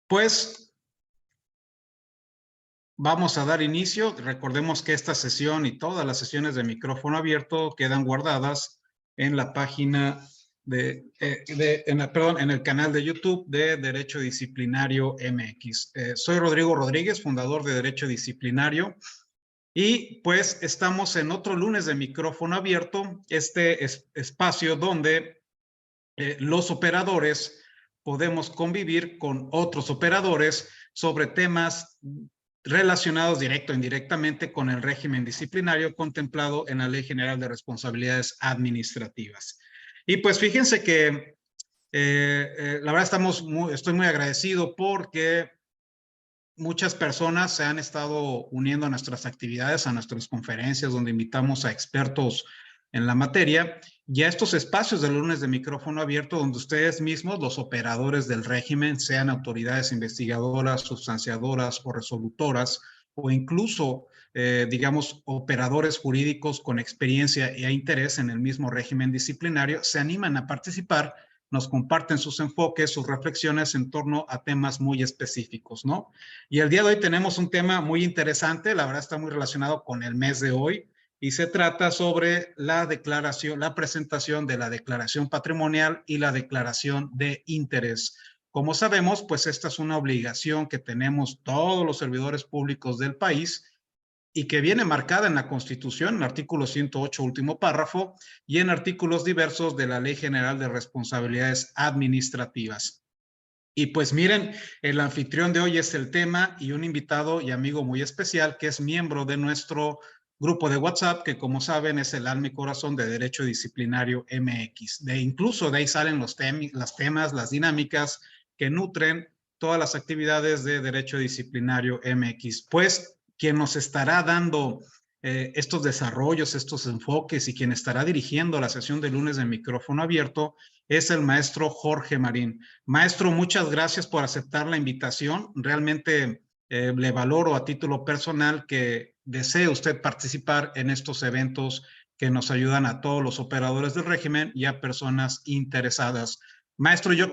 Pues vamos a dar inicio. Recordemos que esta sesión y todas las sesiones de micrófono abierto quedan guardadas en la página en el canal de YouTube de Derecho Disciplinario MX. Soy Rodrigo Rodríguez, fundador de Derecho Disciplinario, y pues estamos en otro lunes de micrófono abierto, este espacio donde los operadores podemos convivir con otros operadores sobre temas relacionados directo o indirectamente con el régimen disciplinario contemplado en la Ley General de Responsabilidades Administrativas. Y pues fíjense que la verdad estoy muy agradecido porque muchas personas se han estado uniendo a nuestras actividades, a nuestras conferencias, donde invitamos a expertos en la materia, y a estos espacios de lunes de micrófono abierto, donde ustedes mismos, los operadores del régimen, sean autoridades investigadoras, sustanciadoras o resolutoras, o incluso, digamos, operadores jurídicos con experiencia e interés en el mismo régimen disciplinario, se animan a participar, nos comparten sus enfoques, sus reflexiones en torno a temas muy específicos, ¿no? Y el día de hoy tenemos un tema muy interesante, la verdad está muy relacionado con el mes de hoy, y se trata sobre la declaración, la presentación de la declaración patrimonial y la declaración de interés. Como sabemos, pues esta es una obligación que tenemos todos los servidores públicos del país y que viene marcada en la Constitución, en el artículo 108, último párrafo, y en artículos diversos de la Ley General de Responsabilidades Administrativas. Y pues miren, el anfitrión de hoy es el tema y un invitado y amigo muy especial que es miembro de nuestro grupo de WhatsApp, que como saben es el alma y corazón de Derecho Disciplinario MX. Incluso de ahí salen los temas, las dinámicas que nutren todas las actividades de Derecho Disciplinario MX. Pues quien nos estará dando estos desarrollos, estos enfoques, y quien estará dirigiendo la sesión de lunes de micrófono abierto es el maestro Jorge Marín. Maestro, muchas gracias por aceptar la invitación. Realmente le valoro a título personal que desee usted participar en estos eventos que nos ayudan a todos los operadores del régimen y a personas interesadas. Maestro, yo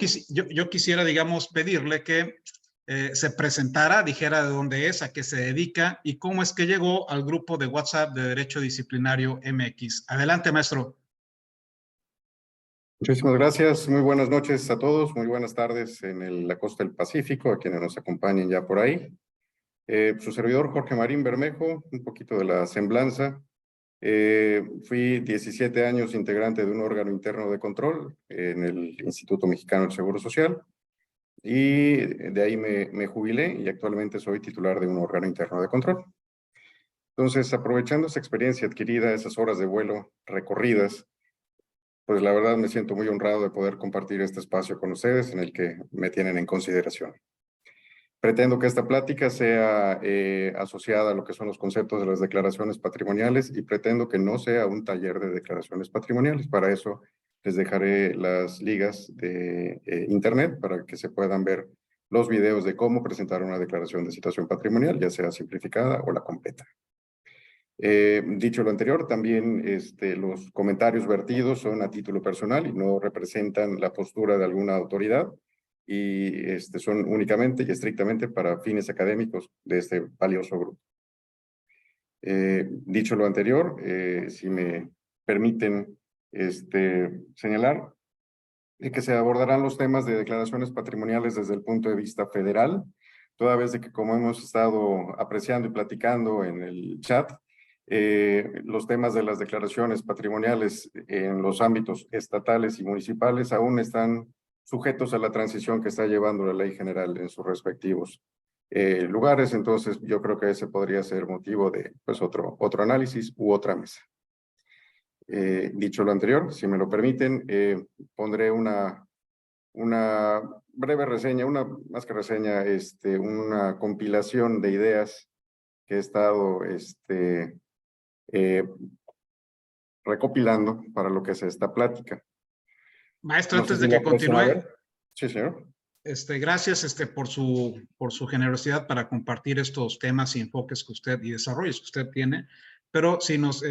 quisiera, digamos, pedirle que se presentara, dijera de dónde es, a qué se dedica y cómo es que llegó al grupo de WhatsApp de Derecho Disciplinario MX. Adelante, maestro. Muchísimas gracias. Muy buenas noches a todos. Muy buenas tardes en la costa del Pacífico, a quienes nos acompañen ya por ahí. Su servidor Jorge Marín Bermejo, un poquito de la semblanza. Fui 17 años integrante de un órgano interno de control en el Instituto Mexicano del Seguro Social, y de ahí me jubilé y actualmente soy titular de un órgano interno de control. Entonces, aprovechando esa experiencia adquirida, esas horas de vuelo recorridas, pues la verdad me siento muy honrado de poder compartir este espacio con ustedes en el que me tienen en consideración. Pretendo que esta plática sea asociada a lo que son los conceptos de las declaraciones patrimoniales, y pretendo que no sea un taller de declaraciones patrimoniales. Para eso les dejaré las ligas de internet para que se puedan ver los videos de cómo presentar una declaración de situación patrimonial, ya sea simplificada o la completa. Dicho lo anterior, también los comentarios vertidos son a título personal y no representan la postura de alguna autoridad, y son únicamente y estrictamente para fines académicos de este valioso grupo. Dicho lo anterior, si me permiten señalar que se abordarán los temas de declaraciones patrimoniales desde el punto de vista federal, toda vez de que, como hemos estado apreciando y platicando en el chat, los temas de las declaraciones patrimoniales en los ámbitos estatales y municipales aún están sujetos a la transición que está llevando la ley general en sus respectivos lugares. Entonces yo creo que ese podría ser motivo de pues otro análisis u otra mesa. Dicho lo anterior, si me lo permiten, pondré una breve reseña, más que reseña, una compilación de ideas que he estado recopilando para lo que es esta plática. Maestro, no, antes de que continúe. Sí, señor. Gracias por su generosidad para compartir estos temas y enfoques que usted y desarrollos que usted tiene. Pero si nos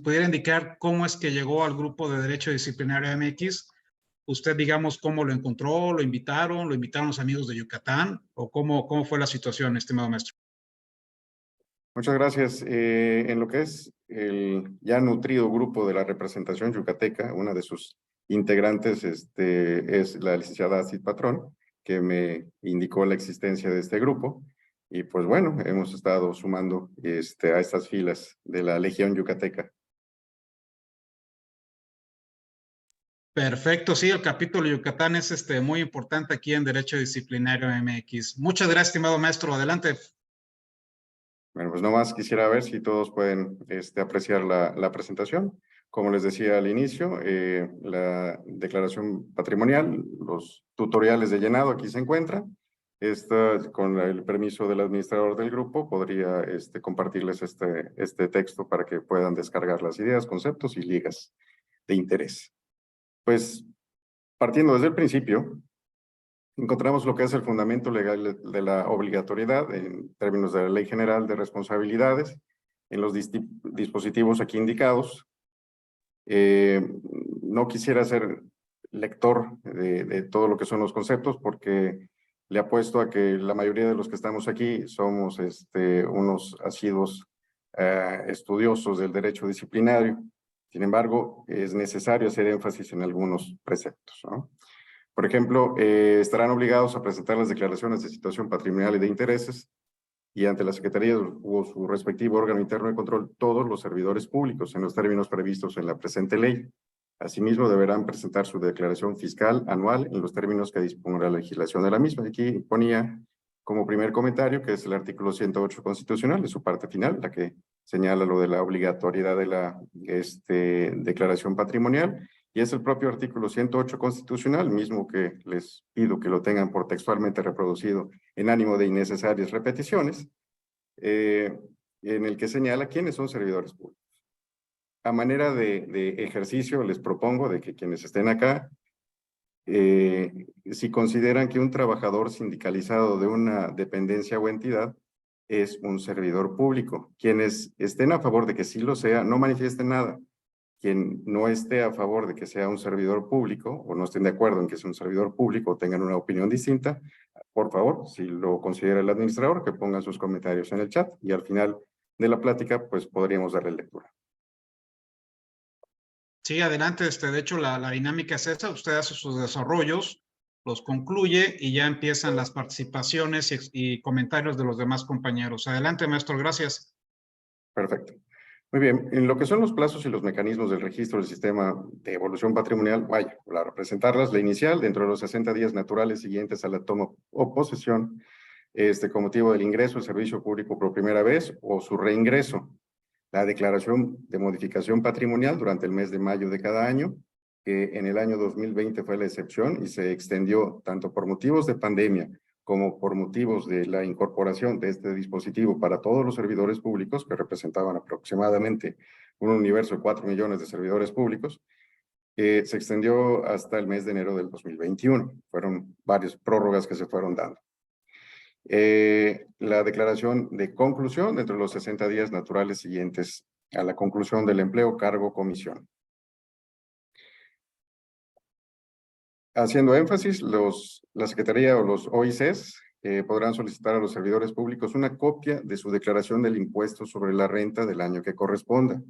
pudiera indicar cómo es que llegó al grupo de Derecho Disciplinario MX, usted, digamos, cómo lo encontró, lo invitaron los amigos de Yucatán, o cómo fue la situación, estimado maestro. Muchas gracias. En lo que es el ya nutrido grupo de la representación yucateca, una de sus integrantes es la licenciada Astrid Patrón, que me indicó la existencia de este grupo. Y pues bueno, hemos estado sumando a estas filas de la Legión Yucateca. Perfecto, sí, el capítulo Yucatán es muy importante aquí en Derecho Disciplinario MX. Muchas gracias, estimado maestro. Adelante. Bueno, pues nomás quisiera ver si todos pueden apreciar la presentación. Como les decía al inicio, la declaración patrimonial, los tutoriales de llenado aquí se encuentran. Con el permiso del administrador del grupo, podría compartirles este texto para que puedan descargar las ideas, conceptos y ligas de interés. Pues, partiendo desde el principio, encontramos lo que es el fundamento legal de la obligatoriedad en términos de la Ley General de Responsabilidades en los dispositivos aquí indicados. No quisiera ser lector de todo lo que son los conceptos porque le apuesto a que la mayoría de los que estamos aquí somos unos asiduos estudiosos del derecho disciplinario. Sin embargo, es necesario hacer énfasis en algunos preceptos, ¿no? Por ejemplo, estarán obligados a presentar las declaraciones de situación patrimonial y de intereses y ante la Secretaría o su respectivo órgano interno de control todos los servidores públicos en los términos previstos en la presente ley. Asimismo, deberán presentar su declaración fiscal anual en los términos que dispone la legislación de la misma. Aquí ponía como primer comentario que es el artículo 108 constitucional, de su parte final, la que señala lo de la obligatoriedad de la declaración patrimonial. Y es el propio artículo 108 constitucional, mismo que les pido que lo tengan por textualmente reproducido en ánimo de innecesarias repeticiones, en el que señala quiénes son servidores públicos. A manera de ejercicio, les propongo de que quienes estén acá, si consideran que un trabajador sindicalizado de una dependencia o entidad es un servidor público, quienes estén a favor de que sí lo sea, no manifiesten nada. Quien no esté a favor de que sea un servidor público o no estén de acuerdo en que sea un servidor público o tengan una opinión distinta, por favor, si lo considera el administrador, que pongan sus comentarios en el chat y al final de la plática, pues podríamos darle lectura. Sí, adelante. De hecho, la dinámica es esa. Usted hace sus desarrollos, los concluye y ya empiezan las participaciones y comentarios de los demás compañeros. Adelante, maestro. Gracias. Perfecto. Muy bien, en lo que son los plazos y los mecanismos del registro del sistema de evolución patrimonial, vaya, para presentarlas, la inicial, dentro de los 60 días naturales siguientes a la toma o posesión, con motivo del ingreso al servicio público por primera vez o su reingreso. La declaración de modificación patrimonial durante el mes de mayo de cada año, que en el año 2020 fue la excepción y se extendió tanto por motivos de pandemia como por motivos de la incorporación de este dispositivo para todos los servidores públicos, que representaban aproximadamente un universo de 4 millones de servidores públicos, se extendió hasta el mes de enero del 2021. Fueron varias prórrogas que se fueron dando. La declaración de conclusión dentro de los 60 días naturales siguientes a la conclusión del empleo, cargo, comisión. Haciendo énfasis, la Secretaría o los OICs podrán solicitar a los servidores públicos una copia de su declaración del impuesto sobre la renta del año que corresponda,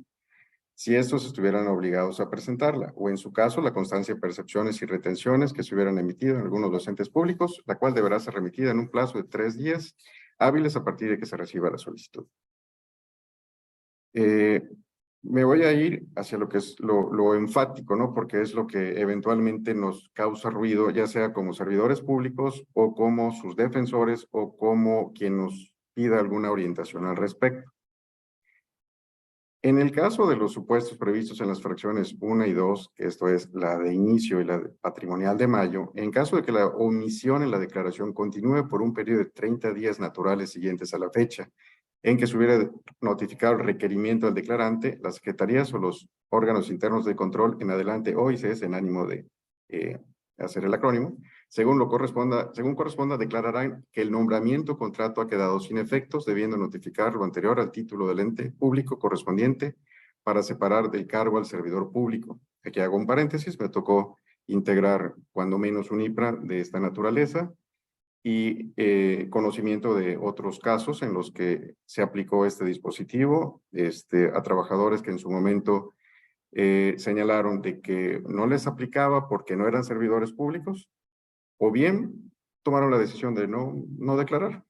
si estos estuvieran obligados a presentarla, o en su caso, la constancia de percepciones y retenciones que se hubieran emitido en algunos docentes públicos, la cual deberá ser remitida en un plazo de 3 días hábiles a partir de que se reciba la solicitud. Me voy a ir hacia lo que es lo enfático, ¿no? Porque es lo que eventualmente nos causa ruido, ya sea como servidores públicos o como sus defensores o como quien nos pida alguna orientación al respecto. En el caso de los supuestos previstos en las fracciones 1 y 2, que esto es la de inicio y la de patrimonial de mayo, en caso de que la omisión en la declaración continúe por un periodo de 30 días naturales siguientes a la fecha, en que se hubiera notificado el requerimiento al declarante, las secretarías o los órganos internos de control en adelante OICs en ánimo de hacer el acrónimo, según corresponda, declararán que el nombramiento o contrato ha quedado sin efectos, debiendo notificar lo anterior al título del ente público correspondiente para separar del cargo al servidor público. Aquí hago un paréntesis, me tocó integrar cuando menos un IPRA de esta naturaleza y conocimiento de otros casos en los que se aplicó este dispositivo a trabajadores que en su momento señalaron de que no les aplicaba porque no eran servidores públicos, o bien tomaron la decisión de no declarar,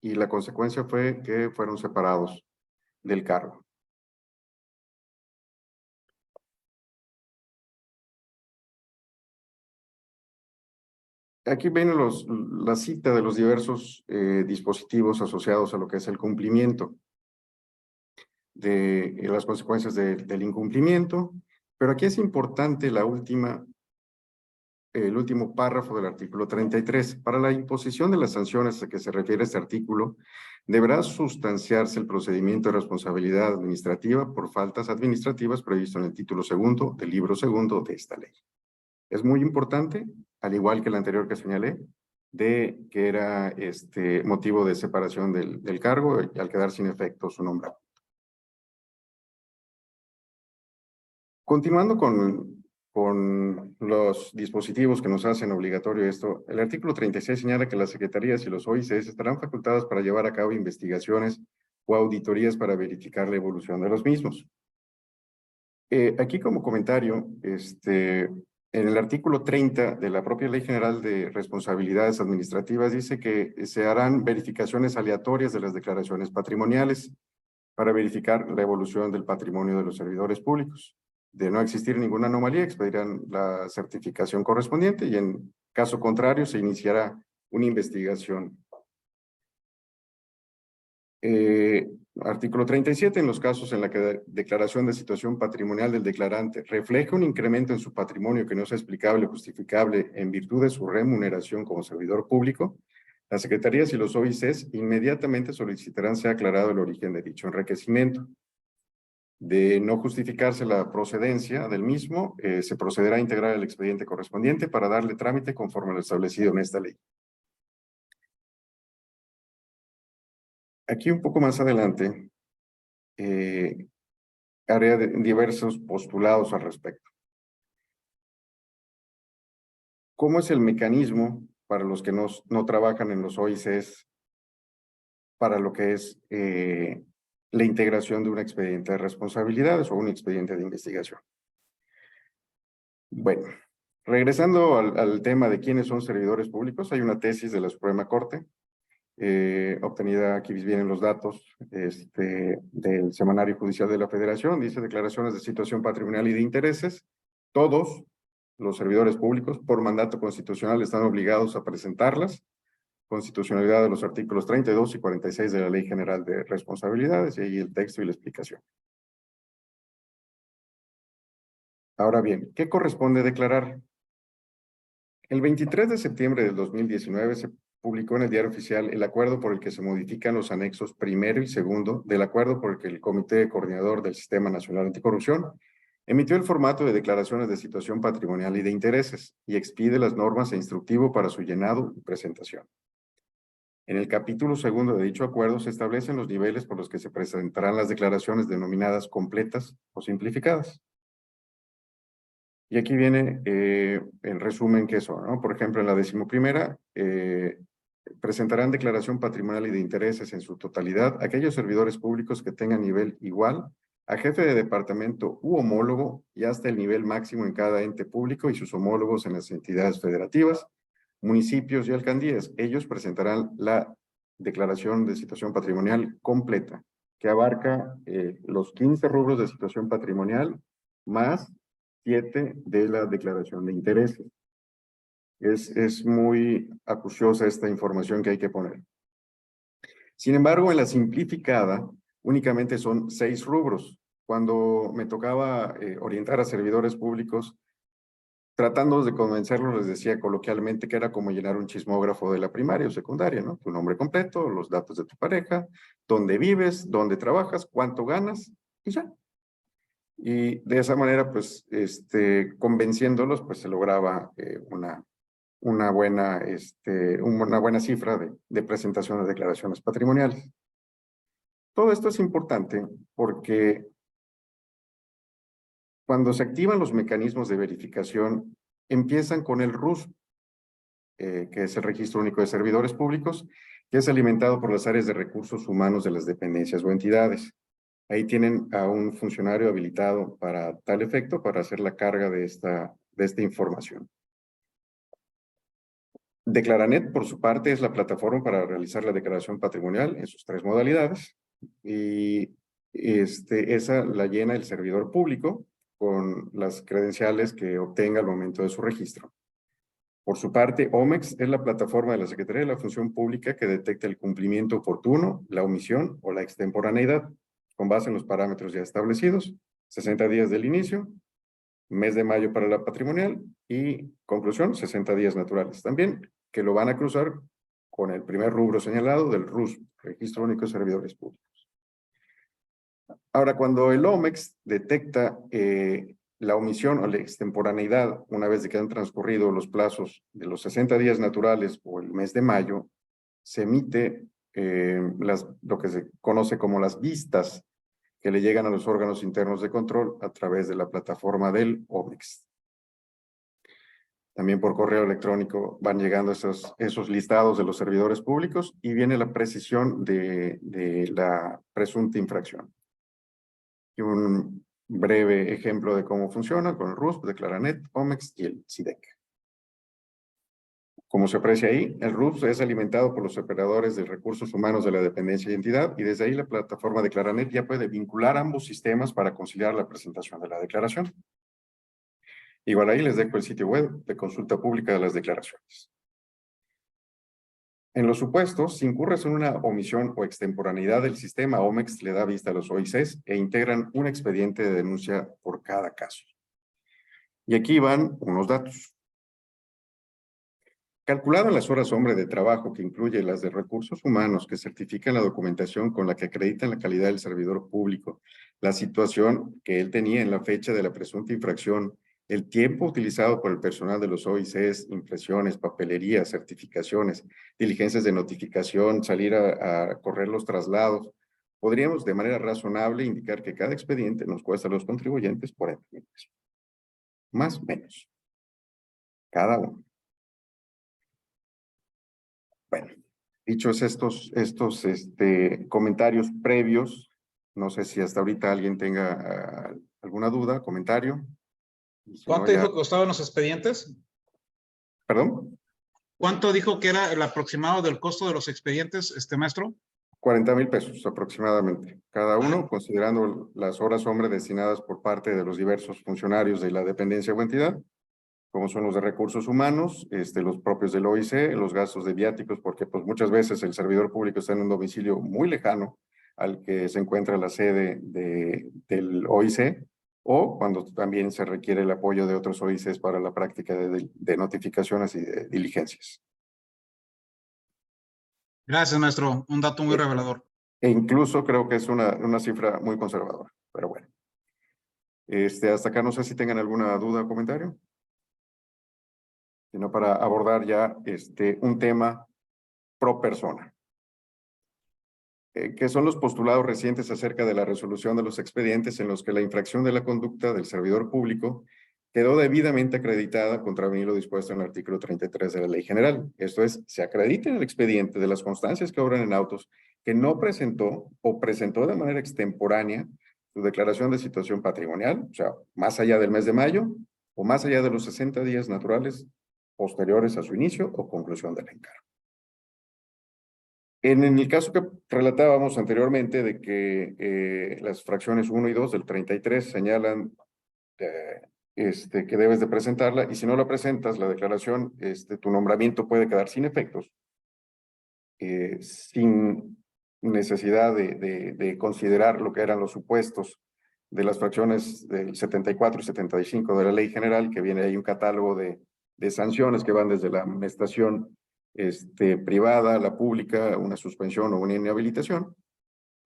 y la consecuencia fue que fueron separados del cargo. Aquí viene la cita de los diversos dispositivos asociados a lo que es el cumplimiento, de las consecuencias del incumplimiento, pero aquí es importante el último párrafo del artículo 33. Para la imposición de las sanciones a que se refiere este artículo, deberá sustanciarse el procedimiento de responsabilidad administrativa por faltas administrativas previsto en el título segundo del libro segundo de esta ley. Es muy importante, al igual que el anterior que señalé, de que era motivo de separación del cargo y al quedar sin efecto su nombramiento. Continuando con los dispositivos que nos hacen obligatorio esto, el artículo 36 señala que las secretarías y los OICs estarán facultadas para llevar a cabo investigaciones o auditorías para verificar la evolución de los mismos. Aquí como comentario, en el artículo 30 de la propia Ley General de Responsabilidades Administrativas dice que se harán verificaciones aleatorias de las declaraciones patrimoniales para verificar la evolución del patrimonio de los servidores públicos. De no existir ninguna anomalía, expedirán la certificación correspondiente y en caso contrario se iniciará una investigación. Artículo 37, en los casos en la que declaración de situación patrimonial del declarante refleja un incremento en su patrimonio que no sea explicable o justificable en virtud de su remuneración como servidor público, las secretarías y los OICs inmediatamente solicitarán sea aclarado el origen de dicho enriquecimiento. De no justificarse la procedencia del mismo, se procederá a integrar el expediente correspondiente para darle trámite conforme a lo establecido en esta ley. Aquí un poco más adelante, haré diversos postulados al respecto. ¿Cómo es el mecanismo para los que no trabajan en los OICs para lo que es la integración de un expediente de responsabilidades o un expediente de investigación? Bueno, regresando al tema de quiénes son servidores públicos, hay una tesis de la Suprema Corte, obtenida, aquí vienen los datos del Semanario Judicial de la Federación, dice declaraciones de situación patrimonial y de intereses. Todos los servidores públicos, por mandato constitucional, están obligados a presentarlas. Constitucionalidad de los artículos 32 y 46 de la Ley General de Responsabilidades, y ahí el texto y la explicación. Ahora bien, ¿qué corresponde declarar? El 23 de septiembre del 2019 se publicó en el Diario Oficial el acuerdo por el que se modifican los anexos primero y segundo del acuerdo por el que el Comité Coordinador del Sistema Nacional Anticorrupción emitió el formato de declaraciones de situación patrimonial y de intereses y expide las normas e instructivo para su llenado y presentación. En el capítulo segundo de dicho acuerdo se establecen los niveles por los que se presentarán las declaraciones denominadas completas o simplificadas. Y aquí viene en resumen qué son, ¿no? Por ejemplo, en la 11ª, presentarán declaración patrimonial y de intereses en su totalidad aquellos servidores públicos que tengan nivel igual a jefe de departamento u homólogo y hasta el nivel máximo en cada ente público y sus homólogos en las entidades federativas, municipios y alcaldías. Ellos presentarán la declaración de situación patrimonial completa, que abarca los 15 rubros de situación patrimonial más 7 de la declaración de intereses. Es muy acuciosa esta información que hay que poner. Sin embargo, en la simplificada, únicamente son 6 rubros. Cuando me tocaba orientar a servidores públicos, tratando de convencerlos, les decía coloquialmente que era como llenar un chismógrafo de la primaria o secundaria, ¿no? Tu nombre completo, los datos de tu pareja, dónde vives, dónde trabajas, cuánto ganas, y ya. Y de esa manera, pues, convenciéndolos, pues se lograba una buena cifra de presentación de declaraciones patrimoniales. Todo esto es importante porque cuando se activan los mecanismos de verificación Empiezan con el RUS, que es el Registro Único de Servidores Públicos, que es alimentado por las áreas de recursos humanos de las dependencias o entidades. Ahí tienen a un funcionario habilitado para tal efecto, para hacer la carga de esta información. Declaranet, por su parte, es la plataforma para realizar la declaración patrimonial en sus 3 modalidades. Y esa la llena el servidor público con las credenciales que obtenga al momento de su registro. Por su parte, OMEX es la plataforma de la Secretaría de la Función Pública que detecta el cumplimiento oportuno, la omisión o la extemporaneidad, con base en los parámetros ya establecidos, 60 días del inicio, mes de mayo para la patrimonial y, conclusión, 60 días naturales. También que lo van a cruzar con el primer rubro señalado del RUS, Registro Único de Servidores Públicos. Ahora, cuando el OMEX detecta la omisión o la extemporaneidad, una vez de que han transcurrido los plazos de los 60 días naturales o el mes de mayo, se emite lo que se conoce como las vistas que le llegan a los órganos internos de control a través de la plataforma del OMEX. También por correo electrónico van llegando esos listados de los servidores públicos y viene la precisión de la presunta infracción. Y un breve ejemplo de cómo funciona con el RUS, Declaranet, OMEX y el SIDEC. Como se aprecia ahí, el RUS es alimentado por los operadores de recursos humanos de la dependencia y entidad, y desde ahí la plataforma Declaranet ya puede vincular ambos sistemas para conciliar la presentación de la declaración. Igual ahí les dejo el sitio web de consulta pública de las declaraciones. En los supuestos, si incurres en una omisión o extemporaneidad del sistema, OMEX le da vista a los OICs e integran un expediente de denuncia por cada caso. Y aquí van unos datos. Calculado en las horas hombre de trabajo, que incluye las de recursos humanos que certifican la documentación con la que acreditan la calidad del servidor público, la situación que él tenía en la fecha de la presunta infracción, el tiempo utilizado por el personal de los OICs, impresiones, papelería, certificaciones, diligencias de notificación, salir a correr los traslados, podríamos de manera razonable indicar que cada expediente nos cuesta a los contribuyentes 40,000 pesos. Más o menos. Cada uno. Bueno, dichos estos comentarios previos, no sé si hasta ahorita alguien tenga alguna duda, comentario. Si ¿Cuánto no, ya... dijo que costaban los expedientes? ¿Perdón? ¿Cuánto dijo que era el aproximado del costo de los expedientes, maestro? 40,000 pesos aproximadamente, cada uno, considerando las horas hombre destinadas por parte de los diversos funcionarios de la dependencia o entidad, como son los de recursos humanos, los propios del OIC, los gastos de viáticos, porque pues muchas veces el servidor público está en un domicilio muy lejano al que se encuentra la sede del OIC, o cuando también se requiere el apoyo de otros OICs para la práctica de notificaciones y de diligencias. Gracias, maestro. Un dato muy revelador. E incluso creo que es una cifra muy conservadora, pero bueno. Hasta acá no sé si tengan alguna duda o comentario, sino para abordar ya un tema pro persona, que son los postulados recientes acerca de la resolución de los expedientes en los que la infracción de la conducta del servidor público quedó debidamente acreditada contravenir lo dispuesto en el artículo 33 de la Ley General. Esto es, se acredita en el expediente de las constancias que obran en autos que no presentó o presentó de manera extemporánea su declaración de situación patrimonial, o sea, más allá del mes de mayo o más allá de los 60 días naturales posteriores a su inicio o conclusión del encargo. En el caso que relatábamos anteriormente de que las fracciones 1 y 2 del 33 señalan que debes de presentarla, y si no la presentas, la declaración, tu nombramiento puede quedar sin efectos, sin necesidad de considerar lo que eran los supuestos de las fracciones del 74 y 75 de la Ley General, que viene ahí un catálogo de sanciones que van desde la amonestación privada, la pública, una suspensión o una inhabilitación,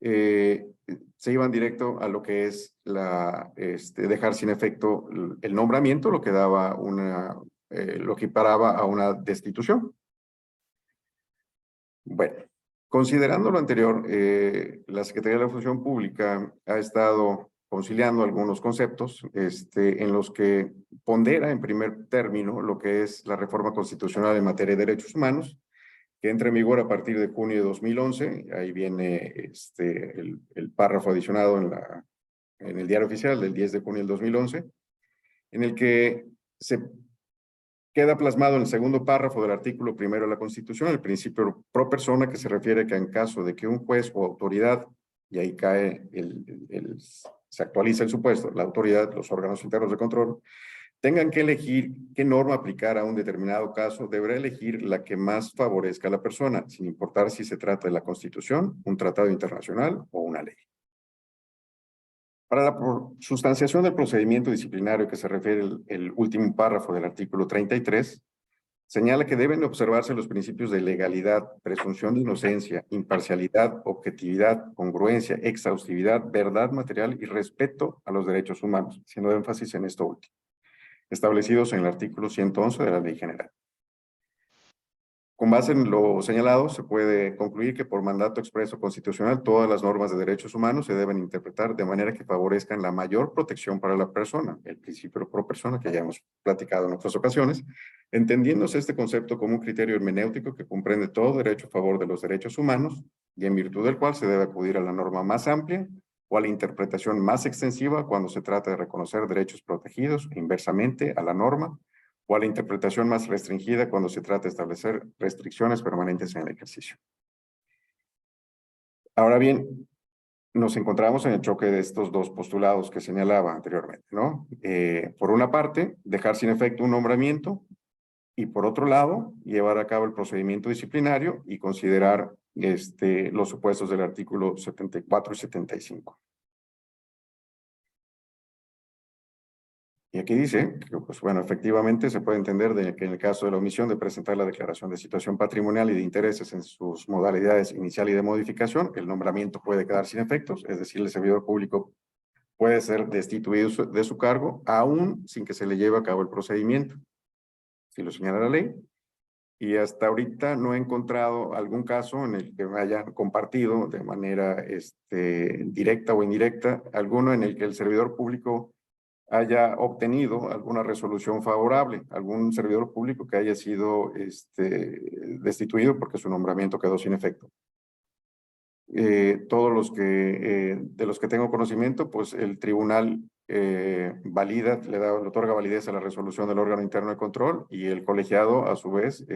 se iban directo a lo que es dejar sin efecto el nombramiento, lo que daba lo que paraba a una destitución. Bueno, considerando lo anterior, la Secretaría de la Función Pública ha estado conciliando algunos conceptos en los que pondera en primer término lo que es la reforma constitucional en materia de derechos humanos, que entra en vigor a partir de junio de 2011. Ahí viene el párrafo adicionado en el diario oficial del 10 de junio del 2011, en el que se queda plasmado en el segundo párrafo del artículo primero de la Constitución el principio pro persona, que se refiere a que en caso de que un juez o autoridad, y ahí cae se actualiza el supuesto, la autoridad, los órganos internos de control, tengan que elegir qué norma aplicar a un determinado caso, deberá elegir la que más favorezca a la persona, sin importar si se trata de la Constitución, un tratado internacional o una ley. Para la sustanciación del procedimiento disciplinario, que se refiere el último párrafo del artículo 33, señala que deben observarse los principios de legalidad, presunción de inocencia, imparcialidad, objetividad, congruencia, exhaustividad, verdad material y respeto a los derechos humanos, haciendo énfasis en esto último, establecidos en el artículo 111 de la Ley General. Con base en lo señalado, se puede concluir que por mandato expreso constitucional, todas las normas de derechos humanos se deben interpretar de manera que favorezcan la mayor protección para la persona, el principio pro persona que ya hemos platicado en otras ocasiones, entendiéndose este concepto como un criterio hermenéutico que comprende todo derecho a favor de los derechos humanos y en virtud del cual se debe acudir a la norma más amplia o a la interpretación más extensiva cuando se trata de reconocer derechos protegidos e inversamente a la norma, o a la interpretación más restringida cuando se trata de establecer restricciones permanentes en el ejercicio. Ahora bien, nos encontramos en el choque de estos dos postulados que señalaba anteriormente, ¿no? Por una parte, dejar sin efecto un nombramiento, y por otro lado, llevar a cabo el procedimiento disciplinario y considerar los supuestos del artículo 74 y 75. Y aquí dice que, pues bueno, efectivamente se puede entender que en el caso de la omisión de presentar la declaración de situación patrimonial y de intereses en sus modalidades inicial y de modificación, el nombramiento puede quedar sin efectos, es decir, el servidor público puede ser destituido de su cargo, aún sin que se le lleve a cabo el procedimiento, si lo señala la ley. Y hasta ahorita no he encontrado algún caso en el que me hayan compartido de manera directa o indirecta, alguno en el que el servidor público haya obtenido alguna resolución favorable, algún servidor público que haya sido destituido porque su nombramiento quedó sin efecto. Todos los de los que tengo conocimiento, pues el tribunal valida, le otorga validez a la resolución del órgano interno de control y el colegiado, a su vez,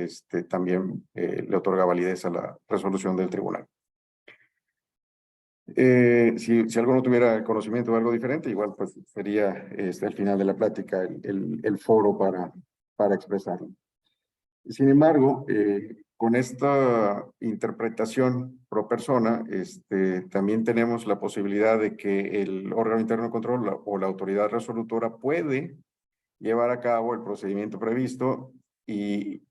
también le otorga validez a la resolución del tribunal. Si alguno tuviera conocimiento de algo diferente, igual pues sería al final de la plática el foro para expresarlo. Sin embargo, con esta interpretación pro persona, también tenemos la posibilidad de que el órgano interno de control o la autoridad resolutora puede llevar a cabo el procedimiento previsto y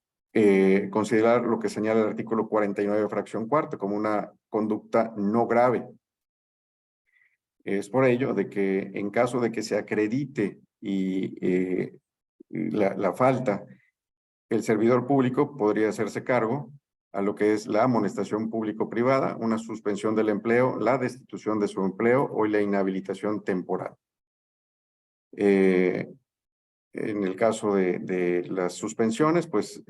considerar lo que señala el artículo 49, fracción cuarta, como una conducta no grave. Es por ello de que en caso de que se acredite la falta, el servidor público podría hacerse cargo a lo que es la amonestación público-privada, una suspensión del empleo, la destitución de su empleo o la inhabilitación temporal. En el caso de las suspensiones, pues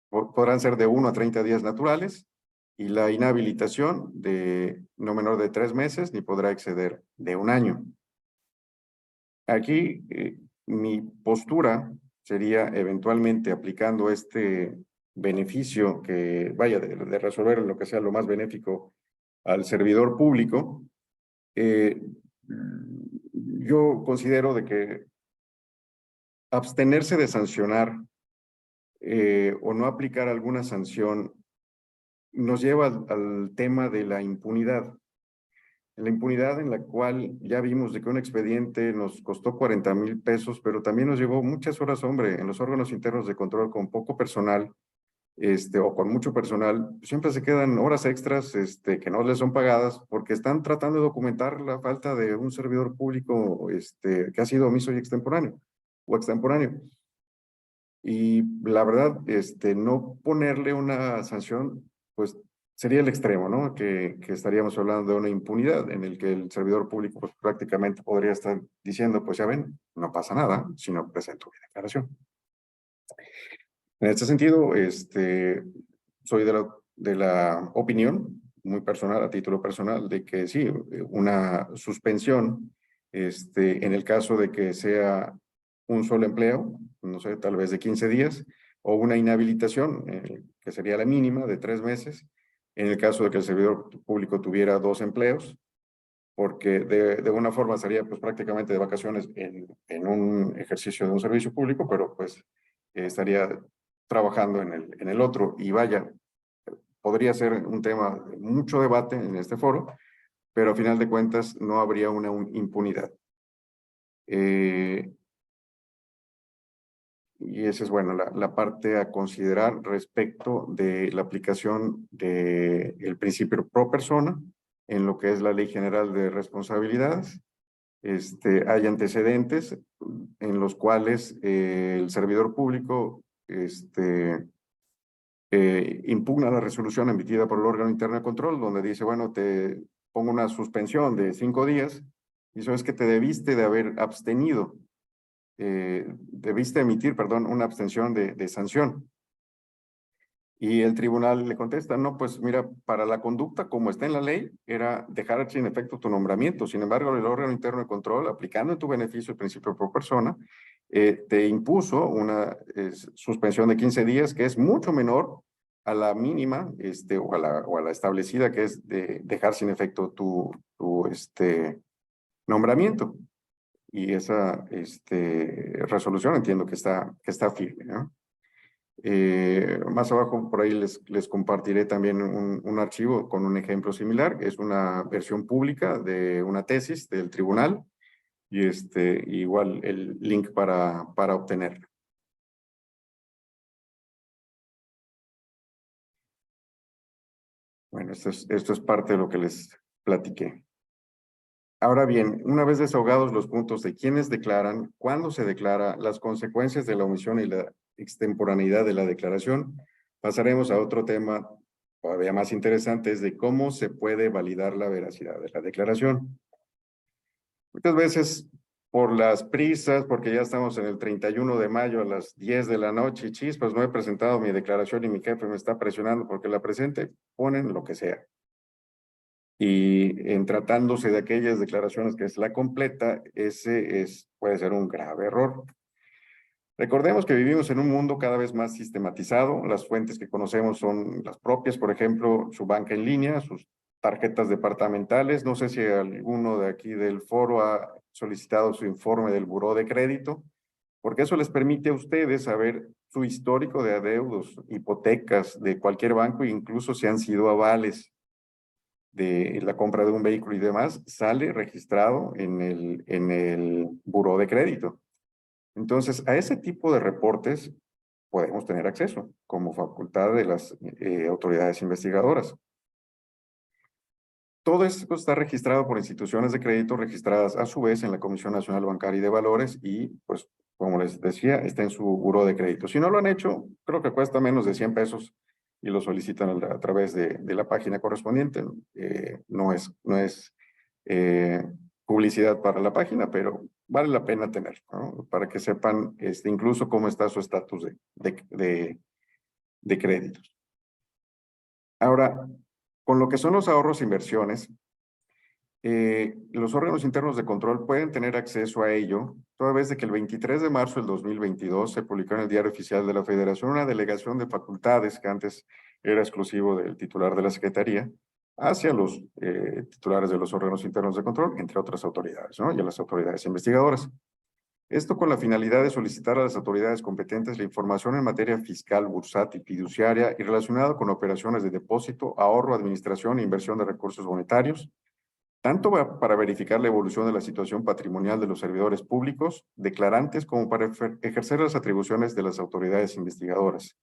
podrán ser de 1 a 30 días naturales, y la inhabilitación de no menor de 3 meses ni podrá exceder de 1 año. Aquí mi postura sería eventualmente aplicando este beneficio que vaya de resolver lo que sea lo más benéfico al servidor público. Yo considero de que abstenerse de sancionar o no aplicar alguna sanción nos lleva al tema de la impunidad. La impunidad en la cual ya vimos de que un expediente nos costó 40,000 pesos, pero también nos llevó muchas horas, hombre, en los órganos internos de control con poco personal, o con mucho personal, siempre se quedan horas extras, que no les son pagadas porque están tratando de documentar la falta de un servidor público, que ha sido omiso y extemporáneo, o extemporáneo. Y la verdad, no ponerle una sanción, pues sería el extremo, ¿no? Que estaríamos hablando de una impunidad en el que el servidor público pues, prácticamente podría estar diciendo, pues ya ven, no pasa nada si no presento mi declaración. En este sentido, soy de la opinión, muy personal, a título personal, de que sí, una suspensión, en el caso de que sea un solo empleo, no sé, tal vez de 15 días, o una inhabilitación, que sería la mínima, de 3 meses, en el caso de que el servidor público tuviera 2 empleos, porque de una forma sería pues prácticamente de vacaciones en un ejercicio de un servicio público, pero pues estaría trabajando en el otro. Y vaya, podría ser un tema de mucho debate en este foro, pero a final de cuentas no habría una impunidad. Y esa es, bueno, la parte a considerar respecto de la aplicación del principio pro persona en lo que es la Ley General de Responsabilidades. Hay antecedentes en los cuales el servidor público impugna la resolución emitida por el órgano interno de control, donde dice, bueno, te pongo una suspensión de 5 días, y eso es que te debiste de haber abstenido, debiste emitir, perdón, una abstención de sanción. Y el tribunal le contesta, no, pues mira, para la conducta como está en la ley, era dejar sin efecto tu nombramiento. Sin embargo, el órgano interno de control, aplicando en tu beneficio el principio pro persona, te impuso una suspensión de 15 días, que es mucho menor a la mínima, o a la establecida, que es de dejar sin efecto tu nombramiento. Y esa resolución entiendo que está firme, ¿no? Más abajo por ahí les compartiré también un archivo con un ejemplo similar. Es una versión pública de una tesis del tribunal y igual el link para obtenerlo. Bueno, esto es parte de lo que les platiqué. Ahora bien, una vez desahogados los puntos de quiénes declaran, cuándo se declara, las consecuencias de la omisión y la extemporaneidad de la declaración, pasaremos a otro tema todavía más interesante, es de cómo se puede validar la veracidad de la declaración. Muchas veces, por las prisas, porque ya estamos en el 31 de mayo a las 10 de la noche, y chispas, no he presentado mi declaración y mi jefe me está presionando porque la presente, ponen lo que sea. Y en tratándose de aquellas declaraciones que es la completa, puede ser un grave error. Recordemos que vivimos en un mundo cada vez más sistematizado. Las fuentes que conocemos son las propias, por ejemplo, su banca en línea, sus tarjetas departamentales. No sé si alguno de aquí del foro ha solicitado su informe del buró de crédito, porque eso les permite a ustedes saber su histórico de adeudos, hipotecas de cualquier banco, incluso si han sido avales de la compra de un vehículo y demás, sale registrado en el buró de crédito. Entonces, a ese tipo de reportes podemos tener acceso como facultad de las autoridades investigadoras. Todo esto está registrado por instituciones de crédito registradas a su vez en la Comisión Nacional Bancaria y de Valores y, pues, como les decía, está en su buró de crédito. Si no lo han hecho, creo que cuesta menos de 100 pesos y lo solicitan a través de la página correspondiente. No es publicidad para la página, pero vale la pena tener, ¿no? Para que sepan incluso cómo está su estatus de créditos. Ahora, con lo que son los ahorros e inversiones, los órganos internos de control pueden tener acceso a ello, toda vez de que el 23 de marzo del 2022 se publicó en el Diario Oficial de la Federación una delegación de facultades que antes era exclusivo del titular de la Secretaría, hacia los titulares de los órganos internos de control, entre otras autoridades, ¿no? Y a las autoridades investigadoras. Esto con la finalidad de solicitar a las autoridades competentes la información en materia fiscal, bursátil, fiduciaria y relacionado con operaciones de depósito, ahorro, administración e inversión de recursos monetarios, tanto para verificar la evolución de la situación patrimonial de los servidores públicos, declarantes, como para ejercer las atribuciones de las autoridades investigadoras.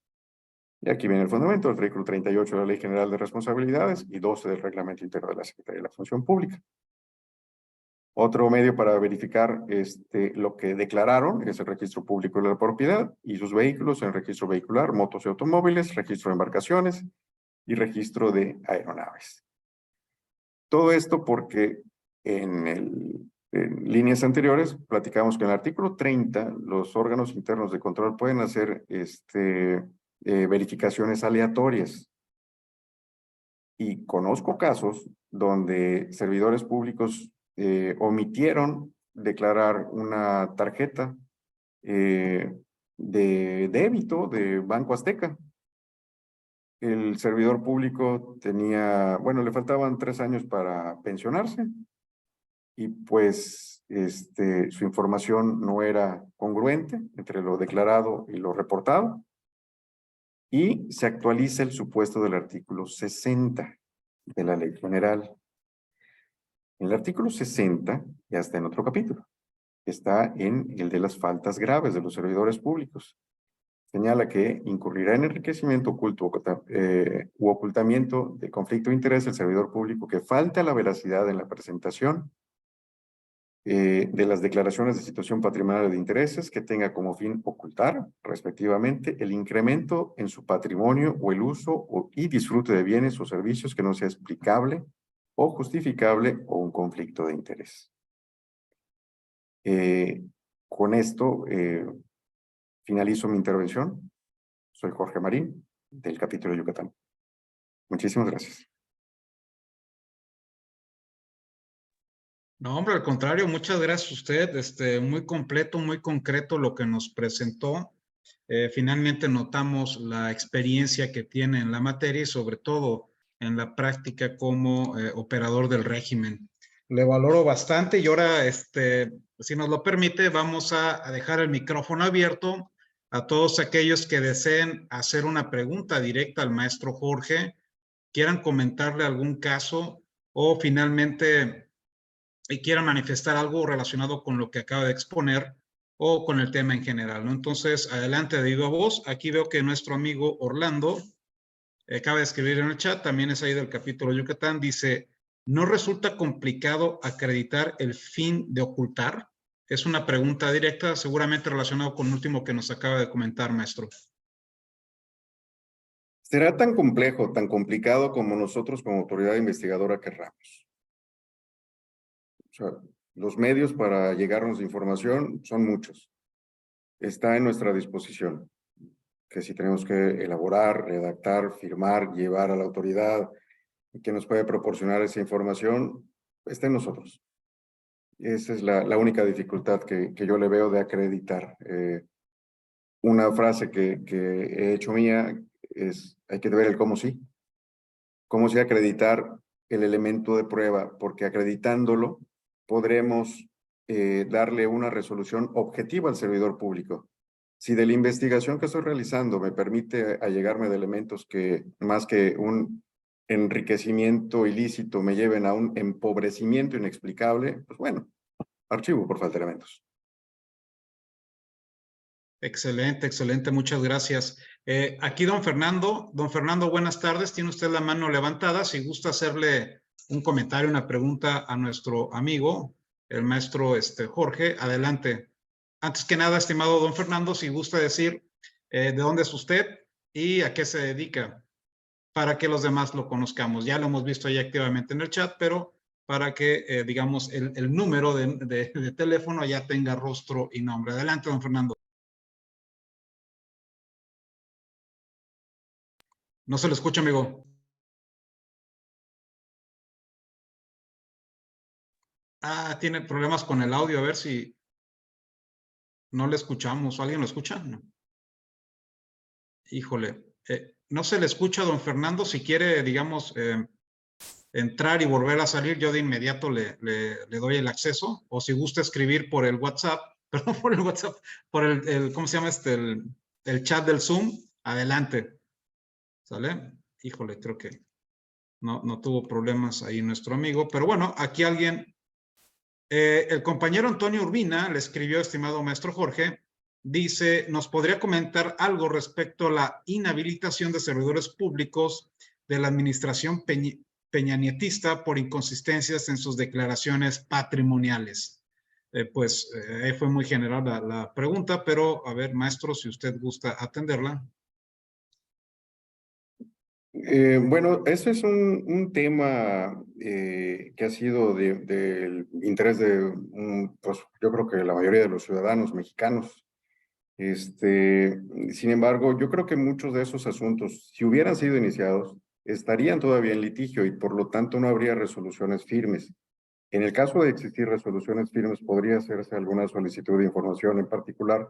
Y aquí viene el fundamento, el artículo 38 de la Ley General de Responsabilidades y 12 del Reglamento Interno de la Secretaría de la Función Pública. Otro medio para verificar lo que declararon es el registro público de la propiedad y sus vehículos en el registro vehicular, motos y automóviles, registro de embarcaciones, y registro de aeronaves. Todo esto porque en líneas anteriores platicamos que en el artículo 30 los órganos internos de control pueden hacer verificaciones aleatorias. Y conozco casos donde servidores públicos omitieron declarar una tarjeta de débito de Banco Azteca. El servidor público tenía, bueno, le faltaban 3 años para pensionarse y pues su información no era congruente entre lo declarado y lo reportado. Y se actualiza el supuesto del artículo 60 de la Ley General. En el artículo 60 ya está en otro capítulo. Está en el de las faltas graves de los servidores públicos. Señala que incurrirá en enriquecimiento oculto u ocultamiento de conflicto de interés el servidor público que falte a la veracidad en la presentación de las declaraciones de situación patrimonial de intereses que tenga como fin ocultar, respectivamente, el incremento en su patrimonio o el uso y disfrute de bienes o servicios que no sea explicable o justificable o un conflicto de interés. Con esto finalizo mi intervención. Soy Jorge Marín, del capítulo de Yucatán. Muchísimas gracias. No, hombre, al contrario, muchas gracias a usted. Muy completo, muy concreto lo que nos presentó. Finalmente notamos la experiencia que tiene en la materia y sobre todo en la práctica como operador del régimen. Le valoro bastante y ahora, si nos lo permite, vamos a dejar el micrófono abierto a todos aquellos que deseen hacer una pregunta directa al maestro Jorge, quieran comentarle algún caso o finalmente y quieran manifestar algo relacionado con lo que acaba de exponer o con el tema en general, ¿no? Entonces, adelante de viva voz. Aquí veo que nuestro amigo Orlando acaba de escribir en el chat, también es ahí del capítulo Yucatán, dice, ¿no resulta complicado acreditar el fin de ocultar? Es una pregunta directa, seguramente relacionado con el último que nos acaba de comentar, maestro. Será tan complejo, tan complicado como nosotros como autoridad investigadora querramos. O sea, los medios para llegarnos información son muchos. Está en nuestra disposición. Que si tenemos que elaborar, redactar, firmar, llevar a la autoridad que nos puede proporcionar esa información, está en nosotros. Esa es la única dificultad que yo le veo de acreditar. Una frase que he hecho mía es, hay que ver el cómo sí. Cómo sí acreditar el elemento de prueba, porque acreditándolo podremos darle una resolución objetiva al servidor público. Si de la investigación que estoy realizando me permite allegarme de elementos que más que un enriquecimiento ilícito me lleven a un empobrecimiento inexplicable, pues bueno, archivo por falta de elementos. Excelente, excelente, muchas gracias. Aquí don Fernando, buenas tardes, tiene usted la mano levantada, si gusta hacerle un comentario, una pregunta a nuestro amigo, el maestro Jorge, adelante. Antes que nada, estimado don Fernando, si gusta decir de dónde es usted y a qué se dedica, para que los demás lo conozcamos. Ya lo hemos visto ahí activamente en el chat, pero para que, digamos, el número de teléfono ya tenga rostro y nombre. Adelante, don Fernando. No se lo escucha, amigo. Ah, tiene problemas con el audio. A ver si no le escuchamos. ¿Alguien lo escucha? No. Híjole. No se le escucha a don Fernando. Si quiere, digamos, entrar y volver a salir, yo de inmediato le doy el acceso. O si gusta escribir por el WhatsApp, perdón, por el WhatsApp, por ¿cómo se llama el chat del Zoom? Adelante. ¿Sale? Híjole, creo que no tuvo problemas ahí nuestro amigo. Pero bueno, aquí alguien... el compañero Antonio Urbina le escribió, estimado maestro Jorge, dice, ¿nos podría comentar algo respecto a la inhabilitación de servidores públicos de la administración peñanietista por inconsistencias en sus declaraciones patrimoniales? Fue muy general la pregunta, pero a ver, maestro, si usted gusta atenderla. Bueno, ese es un tema que ha sido del interés de, pues, yo creo que la mayoría de los ciudadanos mexicanos. Sin embargo, yo creo que muchos de esos asuntos, si hubieran sido iniciados, estarían todavía en litigio y por lo tanto no habría resoluciones firmes. En el caso de existir resoluciones firmes, podría hacerse alguna solicitud de información en particular,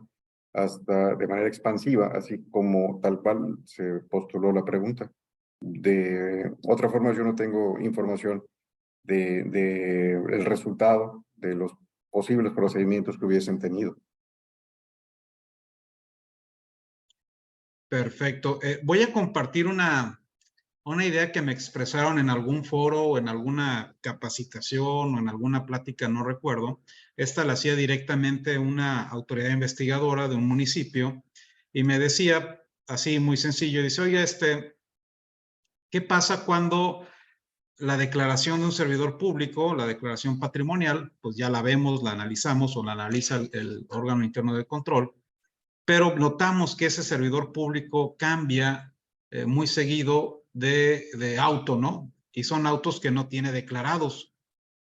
hasta de manera expansiva, así como tal cual se postuló la pregunta. De otra forma, yo no tengo información de el resultado de los posibles procedimientos que hubiesen tenido. Perfecto. Voy a compartir una idea que me expresaron en algún foro o en alguna capacitación o en alguna plática, no recuerdo. Esta la hacía directamente una autoridad investigadora de un municipio y me decía, así muy sencillo, dice, oye, ¿qué pasa cuando la declaración de un servidor público, la declaración patrimonial, pues ya la vemos, la analizamos o la analiza el órgano interno de control, pero notamos que ese servidor público cambia muy seguido de auto, ¿no? Y son autos que no tiene declarados.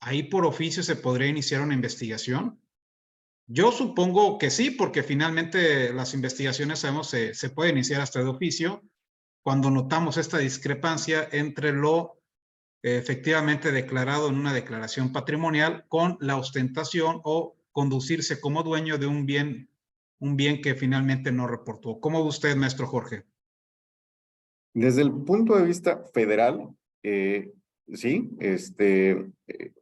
Ahí por oficio se podría iniciar una investigación. Yo supongo que sí, porque finalmente las investigaciones, sabemos, se puede iniciar hasta de oficio cuando notamos esta discrepancia entre lo efectivamente declarado en una declaración patrimonial con la ostentación o conducirse como dueño de un bien que finalmente no reportó. ¿Cómo ve usted, maestro Jorge? Desde el punto de vista federal, sí,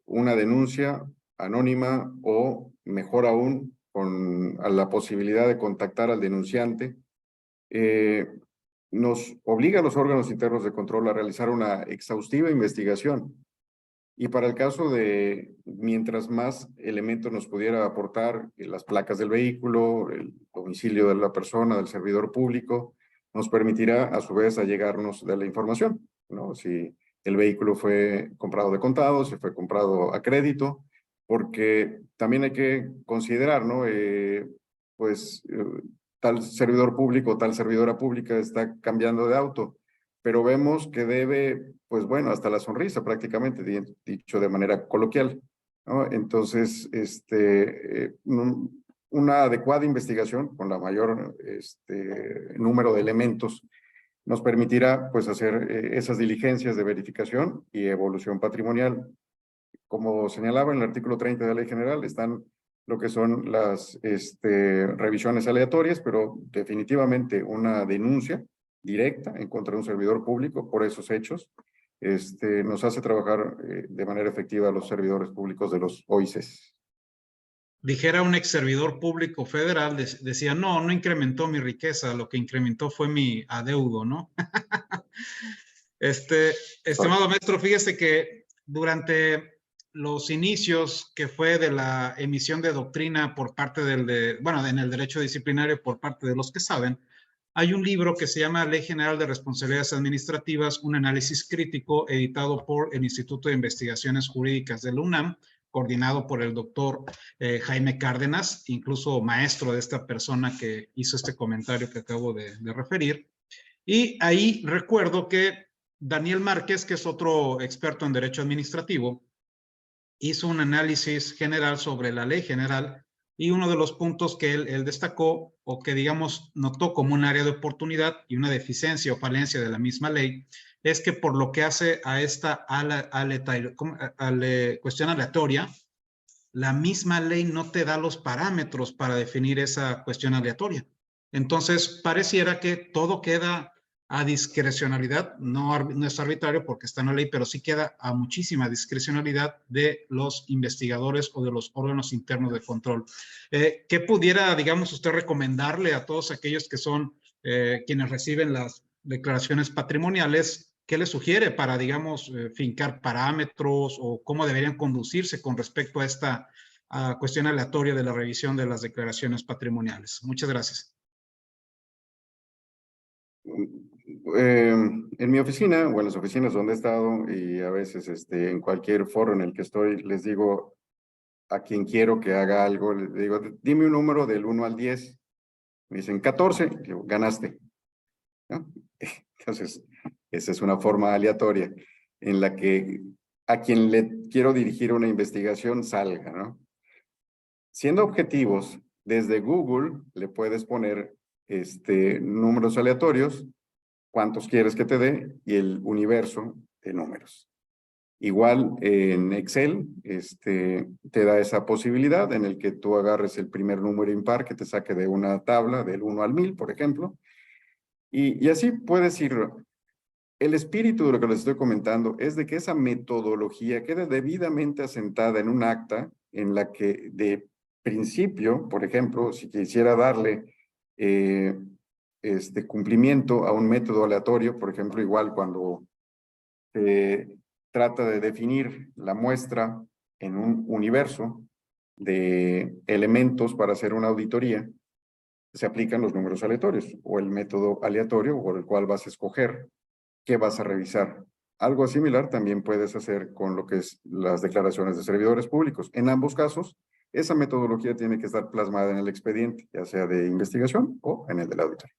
una denuncia anónima o mejor aún, con la posibilidad de contactar al denunciante, eh, nos obliga a los órganos internos de control a realizar una exhaustiva investigación. Y para el caso de, mientras más elementos nos pudiera aportar, las placas del vehículo, el domicilio de la persona, del servidor público, nos permitirá a su vez allegarnos de la información, ¿no? Si el vehículo fue comprado de contado, si fue comprado a crédito, porque también hay que considerar, ¿no? Pues tal servidor público, tal servidora pública está cambiando de auto, pero vemos que debe, pues bueno, hasta la sonrisa prácticamente, dicho de manera coloquial, ¿no? Entonces, una adecuada investigación con la mayor número de elementos nos permitirá pues hacer esas diligencias de verificación y evolución patrimonial. Como señalaba en el artículo 30 de la Ley General, están lo que son las revisiones aleatorias, pero definitivamente una denuncia directa en contra de un servidor público por esos hechos nos hace trabajar de manera efectiva a los servidores públicos de los OICES. Dijera un ex servidor público federal, decía, no, no incrementó mi riqueza, lo que incrementó fue mi adeudo, ¿no? Estimado maestro, fíjese que durante los inicios que fue de la emisión de doctrina por parte bueno, en el derecho disciplinario por parte de los que saben, hay un libro que se llama Ley General de Responsabilidades Administrativas, un análisis crítico, editado por el Instituto de Investigaciones Jurídicas de la UNAM, coordinado por el doctor Jaime Cárdenas, incluso maestro de esta persona que hizo este comentario que acabo de referir. Y ahí recuerdo que Daniel Márquez, que es otro experto en derecho administrativo, hizo un análisis general sobre la ley general y uno de los puntos que él destacó o que digamos notó como un área de oportunidad y una deficiencia o falencia de la misma ley es que por lo que hace a esta cuestión aleatoria, la misma ley no te da los parámetros para definir esa cuestión aleatoria. Entonces, pareciera que todo queda a discrecionalidad, no es arbitrario porque está en la ley, pero sí queda a muchísima discrecionalidad de los investigadores o de los órganos internos de control. ¿Qué pudiera, digamos, usted recomendarle a todos aquellos que son quienes reciben las declaraciones patrimoniales? ¿Qué les sugiere para, digamos, fincar parámetros o cómo deberían conducirse con respecto a esta cuestión aleatoria de la revisión de las declaraciones patrimoniales? Muchas gracias. En mi oficina o en las oficinas donde he estado y a veces en cualquier foro en el que estoy, les digo a quien quiero que haga algo, les digo, dime un número del 1 al 10. Me dicen 14, digo, ganaste, ¿no? Entonces, Esa es una forma aleatoria en la que a quien le quiero dirigir una investigación salga, ¿no? Siendo objetivos, desde Google le puedes poner números aleatorios, cuántos quieres que te dé y el universo de números. Igual en Excel te da esa posibilidad en el que tú agarres el primer número impar que te saque de una tabla del 1 al 1000, por ejemplo, y así puedes ir. El espíritu de lo que les estoy comentando es de que esa metodología quede debidamente asentada en un acta en la que de principio, por ejemplo, si quisiera darle cumplimiento a un método aleatorio, por ejemplo, igual cuando trata de definir la muestra en un universo de elementos para hacer una auditoría, se aplican los números aleatorios o el método aleatorio por el cual vas a escoger qué vas a revisar. Algo similar también puedes hacer con lo que es las declaraciones de servidores públicos. En ambos casos, esa metodología tiene que estar plasmada en el expediente, ya sea de investigación o en el del auditor.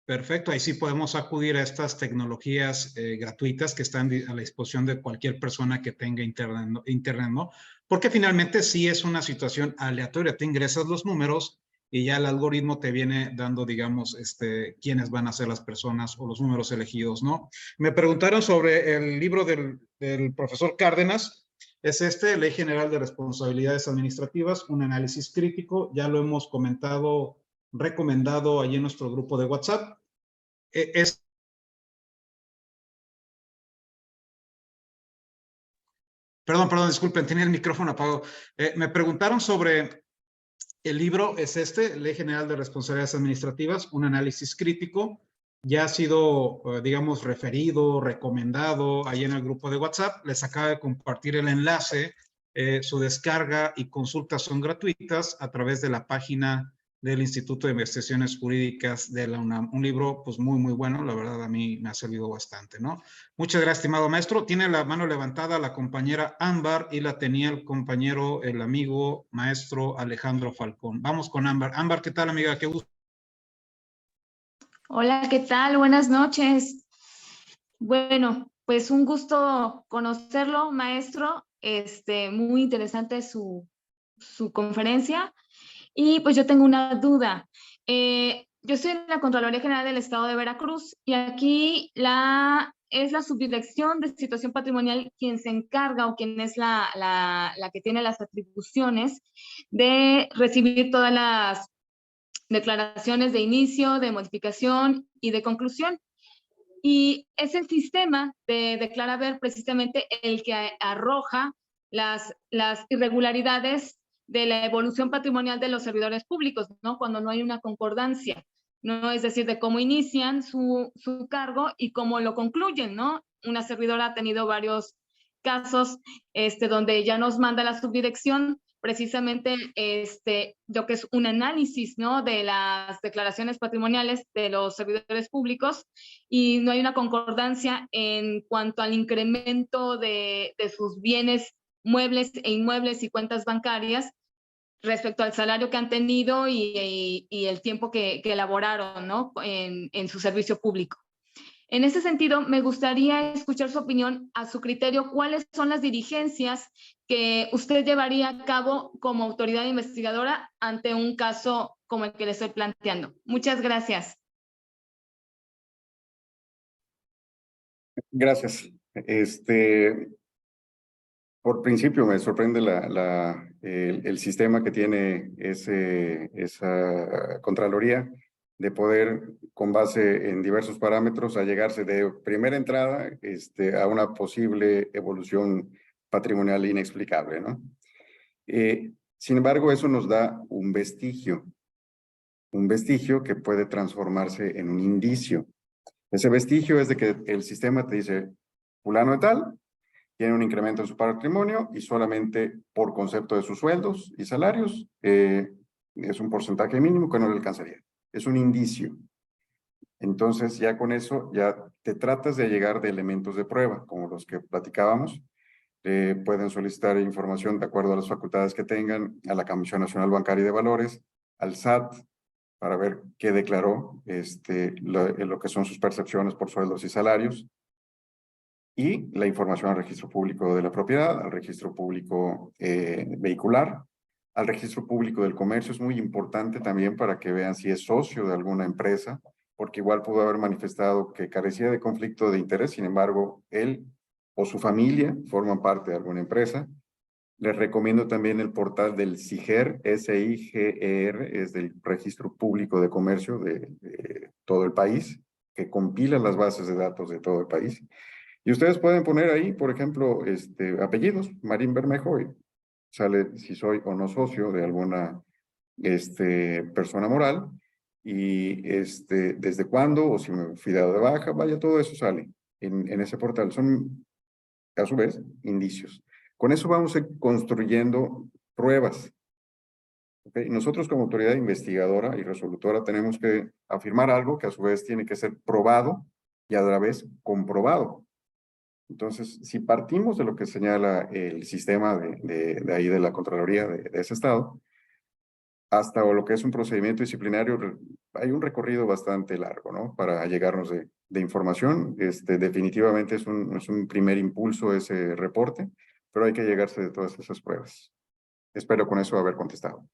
Perfecto, ahí sí podemos acudir a estas tecnologías gratuitas que están a la disposición de cualquier persona que tenga internet, ¿no? Porque finalmente sí es una situación aleatoria. Te ingresas los números y ya el algoritmo te viene dando, digamos, quiénes van a ser las personas o los números elegidos, ¿no? Me preguntaron sobre el libro del profesor Cárdenas. Es Ley General de Responsabilidades Administrativas, un análisis crítico. Ya lo hemos comentado, recomendado allí en nuestro grupo de WhatsApp. Perdón, disculpen, tenía el micrófono apagado. Me preguntaron sobre el libro, es Ley General de Responsabilidades Administrativas, un análisis crítico. Ya ha sido, digamos, referido, recomendado ahí en el grupo de WhatsApp. Les acabo de compartir el enlace. Su descarga y consulta son gratuitas a través de la página del Instituto de Investigaciones Jurídicas de la UNAM. Un libro, pues, muy, muy bueno. La verdad, a mí me ha servido bastante, ¿no? Muchas gracias, estimado maestro. Tiene la mano levantada la compañera Ámbar y la tenía el compañero, el amigo maestro Alejandro Falcón. Vamos con Ámbar. Ámbar, ¿qué tal, amiga? Qué gusto. Hola, ¿qué tal? Buenas noches. Bueno, pues un gusto conocerlo, maestro. Muy interesante su conferencia. Y pues yo tengo una duda. Yo estoy en la Contraloría General del Estado de Veracruz y aquí es la Subdirección de Situación Patrimonial quien se encarga o quien es la que tiene las atribuciones de recibir todas las declaraciones de inicio, de modificación y de conclusión. Y es el sistema de Declaraver precisamente el que arroja las irregularidades de la evolución patrimonial de los servidores públicos, ¿no? Cuando no hay una concordancia, ¿no? Es decir, de cómo inician su cargo y cómo lo concluyen, ¿no? Una servidora ha tenido varios casos donde ya nos manda la subdirección precisamente lo que es un análisis, ¿no? De las declaraciones patrimoniales de los servidores públicos y no hay una concordancia en cuanto al incremento de sus bienes muebles e inmuebles y cuentas bancarias respecto al salario que han tenido y el tiempo que elaboraron, ¿no? en su servicio público. En ese sentido, me gustaría escuchar su opinión, a su criterio, cuáles son las diligencias que usted llevaría a cabo como autoridad investigadora ante un caso como el que le estoy planteando. Muchas gracias. Gracias. Por principio me sorprende el sistema que tiene esa Contraloría de poder, con base en diversos parámetros, allegarse de primera entrada a una posible evolución patrimonial inexplicable, ¿no? Sin embargo, eso nos da un vestigio que puede transformarse en un indicio. Ese vestigio es de que el sistema te dice, fulano de tal, tiene un incremento en su patrimonio y solamente por concepto de sus sueldos y salarios es un porcentaje mínimo que no le alcanzaría. Es un indicio. Entonces ya con eso ya te tratas de llegar de elementos de prueba, como los que platicábamos. Pueden solicitar información de acuerdo a las facultades que tengan, a la Comisión Nacional Bancaria y de Valores, al SAT, para ver qué declaró, lo que son sus percepciones por sueldos y salarios, y la información al registro público de la propiedad, al registro público vehicular, al registro público del comercio. Es muy importante también para que vean si es socio de alguna empresa, porque igual pudo haber manifestado que carecía de conflicto de interés, sin embargo, él o su familia forman parte de alguna empresa. Les recomiendo también el portal del SIGER, S-I-G-E-R, es del Registro Público de Comercio de todo el país, que compila las bases de datos de todo el país. Y ustedes pueden poner ahí, por ejemplo, apellidos, Marín Bermejo, y sale si soy o no socio de alguna persona moral, y desde cuándo, o si me fui dado de baja, vaya, todo eso sale en ese portal. Son, a su vez, indicios. Con eso vamos construyendo pruebas. ¿Okay? Nosotros como autoridad investigadora y resolutora tenemos que afirmar algo que a su vez tiene que ser probado y a la vez comprobado. Entonces, si partimos de lo que señala el sistema de ahí de la Contraloría de ese estado, hasta lo que es un procedimiento disciplinario, hay un recorrido bastante largo, ¿no? Para llegarnos de información. Definitivamente es un primer impulso ese reporte, pero hay que llegarse de todas esas pruebas. Espero con eso haber contestado.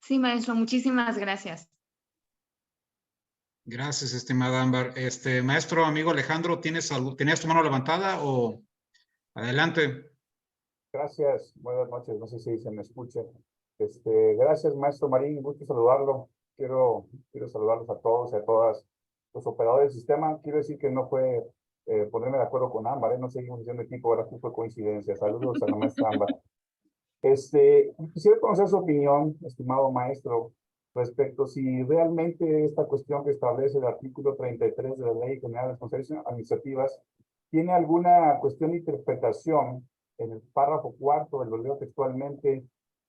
Sí, maestro, muchísimas gracias. Gracias, estimada Ámbar. Maestro, amigo Alejandro, ¿tenías tu mano levantada o adelante? Gracias, buenas noches, no sé si se me escucha. Gracias, maestro Marín, gusto saludarlo. Quiero saludarlos a todos y a todas los operadores del sistema. Quiero decir que no fue ponerme de acuerdo con Ámbar, no seguimos haciendo equipo, ahora sí fue coincidencia. Saludos a la maestra Ámbar. Quisiera conocer su opinión, estimado maestro, respecto si realmente esta cuestión que establece el artículo 33 de la Ley General de Responsabilidades Administrativas tiene alguna cuestión de interpretación. En el párrafo cuarto, lo leo textualmente: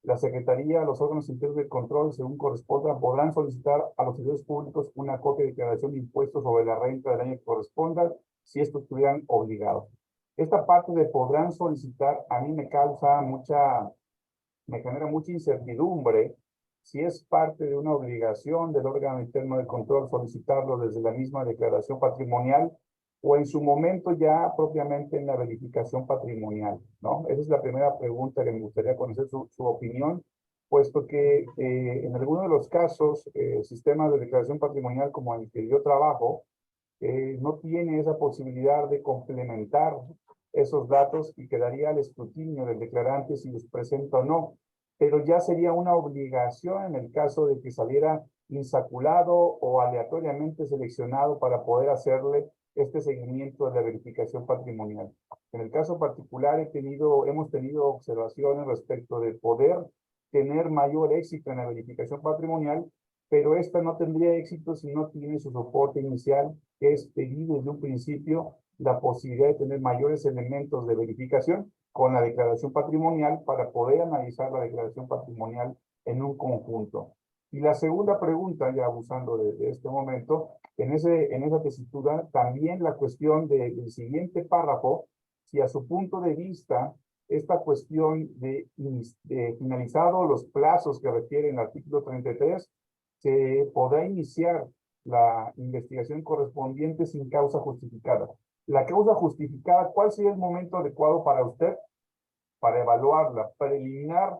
la Secretaría, los órganos internos de control, según corresponda, podrán solicitar a los servidores públicos una copia de declaración de impuestos sobre la renta del año que corresponda, si estos estuvieran obligados. Esta parte de podrán solicitar a mí me genera mucha incertidumbre si es parte de una obligación del órgano interno de control solicitarlo desde la misma declaración patrimonial o en su momento ya propiamente en la verificación patrimonial, ¿no? Esa es la primera pregunta que me gustaría conocer su opinión, puesto que en algunos de los casos, sistemas de declaración patrimonial como el que yo trabajo, no tiene esa posibilidad de complementar esos datos y quedaría al escrutinio del declarante si los presenta o no, pero ya sería una obligación en el caso de que saliera insaculado o aleatoriamente seleccionado para poder hacerle este seguimiento de la verificación patrimonial. En el caso particular hemos tenido observaciones respecto de poder tener mayor éxito en la verificación patrimonial, pero esta no tendría éxito si no tiene su soporte inicial, que es pedir desde un principio la posibilidad de tener mayores elementos de verificación con la declaración patrimonial para poder analizar la declaración patrimonial en un conjunto. Y la segunda pregunta, ya abusando de este momento, en esa tesitura, también la cuestión del siguiente párrafo, si a su punto de vista esta cuestión de finalizado los plazos que refiere el artículo 33, se podrá iniciar la investigación correspondiente sin causa justificada. La causa justificada, ¿cuál sería el momento adecuado para usted para evaluarla? ¿Preliminar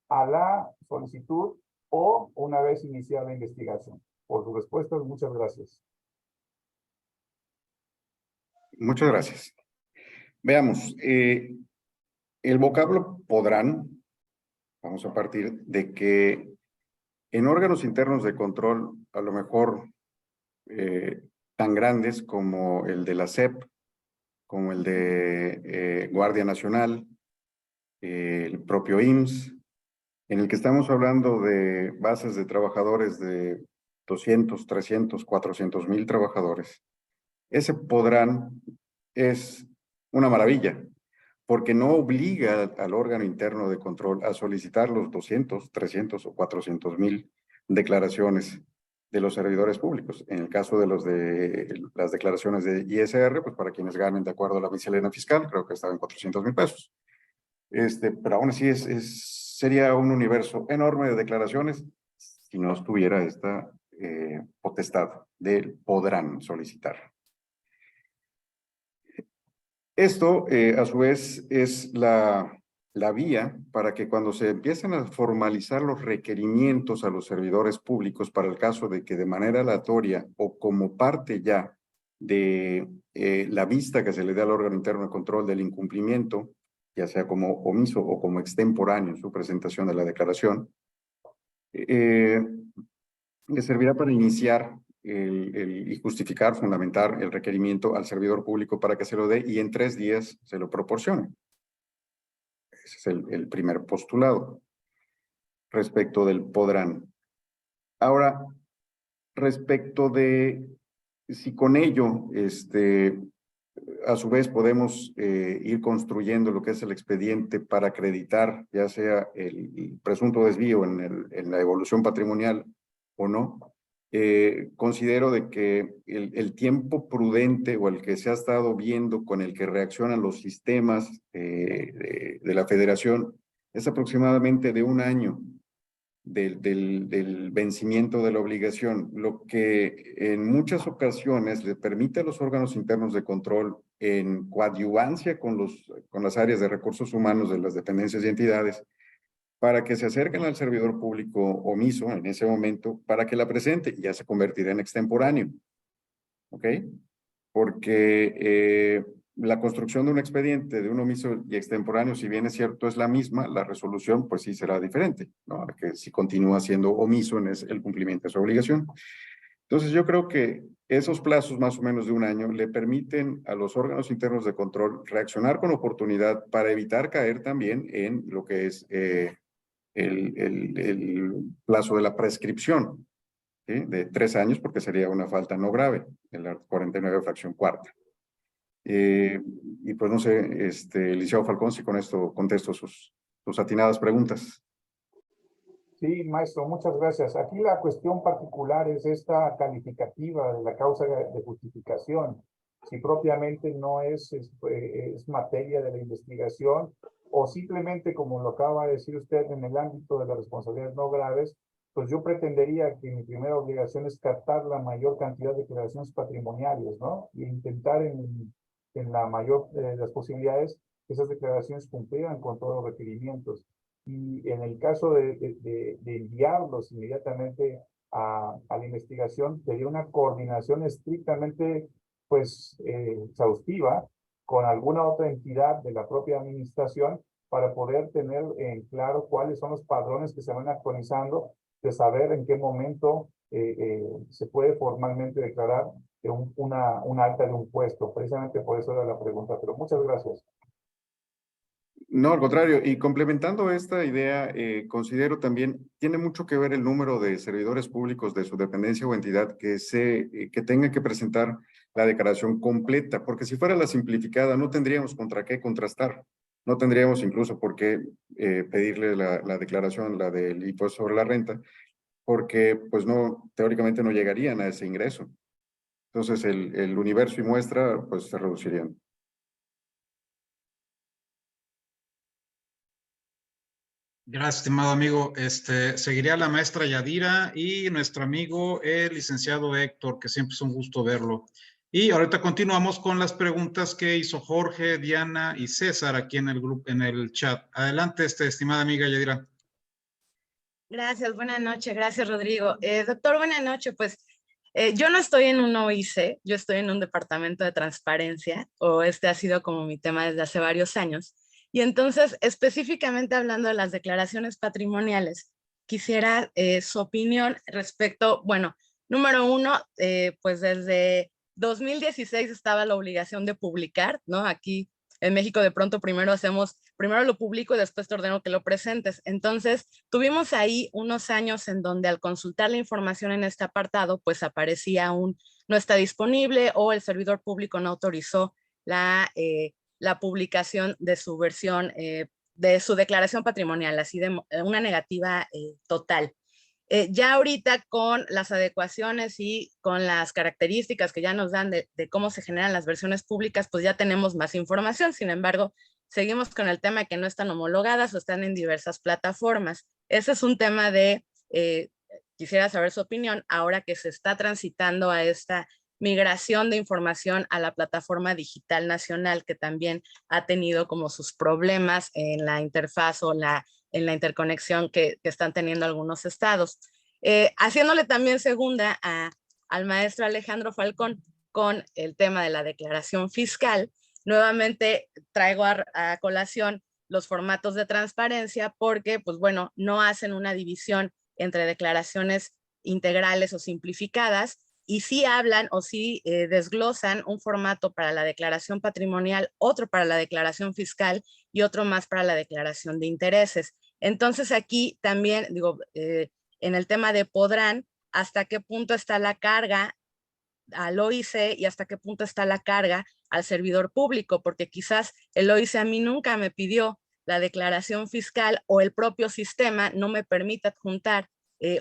a la solicitud o una vez iniciada la investigación? Por sus respuestas, muchas gracias. Muchas gracias. Veamos, el vocablo podrán, vamos a partir de que en órganos internos de control, a lo mejor tan grandes como el de la SEP, como el de Guardia Nacional, el propio IMSS, en el que estamos hablando de bases de trabajadores de 200, 300, 400 mil trabajadores. Ese podrán es una maravilla, porque no obliga al órgano interno de control a solicitar los 200, 300 o 400 mil declaraciones de los servidores públicos. En el caso de las declaraciones de ISR, pues para quienes ganen de acuerdo a la miscelánea fiscal, creo que estaba en 400 mil pesos. Pero aún así es sería un universo enorme de declaraciones si no estuviera esta potestad de podrán solicitar. Esto, a su vez, es la vía para que cuando se empiecen a formalizar los requerimientos a los servidores públicos para el caso de que de manera aleatoria o como parte ya de la vista que se le dé al órgano interno de control del incumplimiento, ya sea como omiso o como extemporáneo en su presentación de la declaración, le servirá para iniciar y justificar, fundamentar el requerimiento al servidor público para que se lo dé y en 3 días se lo proporcione. Ese es el primer postulado respecto del podrán. Ahora, respecto de si con ello, a su vez podemos ir construyendo lo que es el expediente para acreditar ya sea el presunto desvío en la evolución patrimonial o no, considero de que el tiempo prudente o el que se ha estado viendo con el que reaccionan los sistemas de la federación es aproximadamente de 1 año del vencimiento de la obligación, lo que en muchas ocasiones le permite a los órganos internos de control en coadyuvancia con las áreas de recursos humanos de las dependencias y entidades para que se acerquen al servidor público omiso en ese momento para que la presente y ya se convertirá en extemporáneo. ¿Ok? Porque la construcción de un expediente de un omiso y extemporáneo, si bien es cierto es la misma, la resolución pues sí será diferente, ¿no? Que si continúa siendo omiso en el cumplimiento de su obligación. Entonces yo creo que esos plazos más o menos de 1 año le permiten a los órganos internos de control reaccionar con oportunidad para evitar caer también en lo que es el plazo de la prescripción, ¿sí? De 3 años porque sería una falta no grave, el artículo 49 fracción 4ª. Y pues no sé, licenciado Falcón, si con esto contesto sus atinadas preguntas. Sí, maestro, muchas gracias. Aquí la cuestión particular es esta calificativa de la causa de justificación. Si propiamente no es materia de la investigación o simplemente, como lo acaba de decir usted, en el ámbito de las responsabilidades no graves, pues yo pretendería que mi primera obligación es captar la mayor cantidad de declaraciones patrimoniales, ¿no? Y intentar en la mayor de las posibilidades que esas declaraciones cumplieran con todos los requerimientos. Y en el caso de enviarlos inmediatamente a la investigación, sería una coordinación estrictamente pues exhaustiva con alguna otra entidad de la propia administración para poder tener en claro cuáles son los padrones que se van actualizando, de saber en qué momento se puede formalmente declarar un alta de un puesto. Precisamente por eso era la pregunta, pero muchas gracias. No, al contrario, y complementando esta idea, considero también, tiene mucho que ver el número de servidores públicos de su dependencia o entidad que tengan que presentar la declaración completa, porque si fuera la simplificada no tendríamos contra qué contrastar, no tendríamos incluso por qué pedirle la declaración, la del impuesto sobre la renta, porque pues no, teóricamente no llegarían a ese ingreso. Entonces el universo y muestra pues se reducirían. Gracias, estimado amigo. Seguiría la maestra Yadira y nuestro amigo, el licenciado Héctor, que siempre es un gusto verlo. Y ahorita continuamos con las preguntas que hizo Jorge, Diana y César aquí en el grupo, en el chat. Adelante, estimada amiga Yadira. Gracias, buenas noches. Gracias, Rodrigo. Doctor, buenas noches. Pues yo no estoy en un OIC, yo estoy en un departamento de transparencia, o ha sido como mi tema desde hace varios años. Y entonces, específicamente hablando de las declaraciones patrimoniales, quisiera su opinión respecto, bueno, número 1, pues desde 2016 estaba la obligación de publicar, ¿no? Aquí en México de pronto primero lo publico y después te ordeno que lo presentes. Entonces, tuvimos ahí unos años en donde al consultar la información en este apartado, pues aparecía no está disponible o el servidor público no autorizó la publicación de su versión, de su declaración patrimonial, así de una negativa total. Ya ahorita con las adecuaciones y con las características que ya nos dan de cómo se generan las versiones públicas, pues ya tenemos más información. Sin embargo, seguimos con el tema de que no están homologadas o están en diversas plataformas. Ese es un tema de, quisiera saber su opinión, ahora que se está transitando a esta migración de información a la plataforma digital nacional, que también ha tenido como sus problemas en la interfaz o en la interconexión que están teniendo algunos estados. Haciéndole también segunda al maestro Alejandro Falcón con el tema de la declaración fiscal, nuevamente traigo a colación los formatos de transparencia porque, pues bueno, no hacen una división entre declaraciones integrales o simplificadas, y sí hablan o sí desglosan un formato para la declaración patrimonial, otro para la declaración fiscal y otro más para la declaración de intereses. Entonces aquí también, digo, en el tema de podrán, hasta qué punto está la carga al OIC y hasta qué punto está la carga al servidor público, porque quizás el OIC a mí nunca me pidió la declaración fiscal o el propio sistema no me permite adjuntar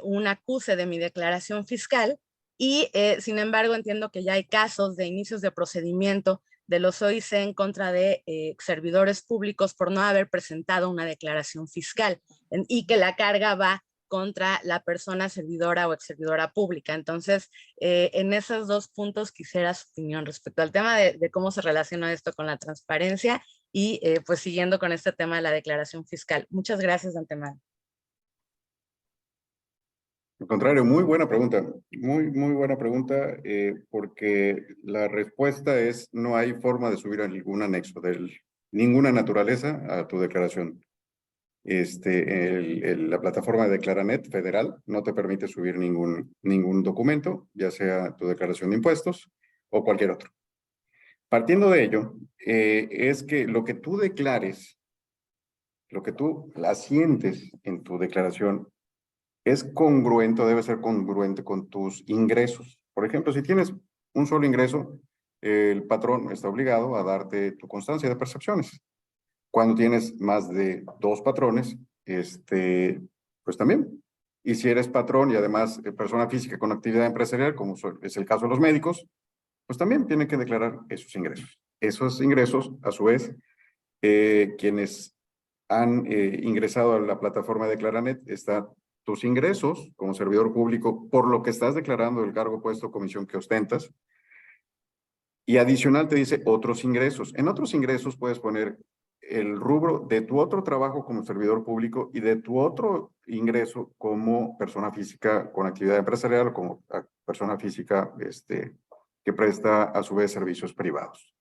un acuse de mi declaración fiscal, y sin embargo entiendo que ya hay casos de inicios de procedimiento de los OIC en contra de servidores públicos por no haber presentado una declaración fiscal, y que la carga va contra la persona servidora o ex servidora pública. Entonces, en esos dos puntos quisiera su opinión respecto al tema de cómo se relaciona esto con la transparencia y pues siguiendo con este tema de la declaración fiscal. Muchas gracias de antemano. Al contrario, muy buena pregunta, muy buena pregunta, porque la respuesta es no hay forma de subir a ningún anexo de ninguna naturaleza a tu declaración. La plataforma de Declaranet federal no te permite subir ningún documento, ya sea tu declaración de impuestos o cualquier otro. Partiendo de ello, es que lo que tú declares, lo que tú asientes en tu declaración, es congruente, debe ser congruente con tus ingresos. Por ejemplo, si tienes un solo ingreso, el patrón está obligado a darte tu constancia de percepciones. Cuando tienes más de 2 patrones, pues también. Y si eres patrón y además persona física con actividad empresarial, como es el caso de los médicos, pues también tienen que declarar esos ingresos. Esos ingresos, a su vez, quienes han ingresado a la plataforma de Declaranet, están tus ingresos como servidor público por lo que estás declarando el cargo, puesto, comisión que ostentas. Y adicional te dice otros ingresos. En otros ingresos puedes poner el rubro de tu otro trabajo como servidor público y de tu otro ingreso como persona física con actividad empresarial o como persona física que presta a su vez servicios privados.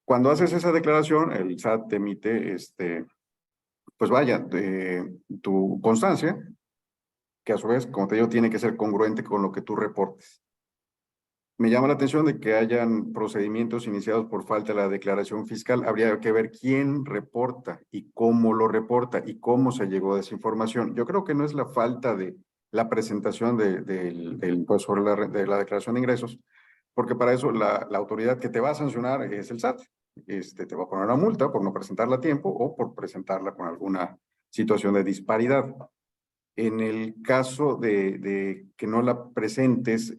Cuando haces esa declaración, el SAT te emite, pues vaya, tu constancia, que a su vez, como te digo, tiene que ser congruente con lo que tú reportes. Me llama la atención de que hayan procedimientos iniciados por falta de la declaración fiscal. Habría que ver quién reporta y cómo lo reporta y cómo se llegó a esa información. Yo creo que no es la falta de la presentación pues sobre de la declaración de ingresos, porque para eso la autoridad que te va a sancionar es el SAT. Te va a poner una multa por no presentarla a tiempo o por presentarla con alguna situación de disparidad. En el caso de que no la presentes,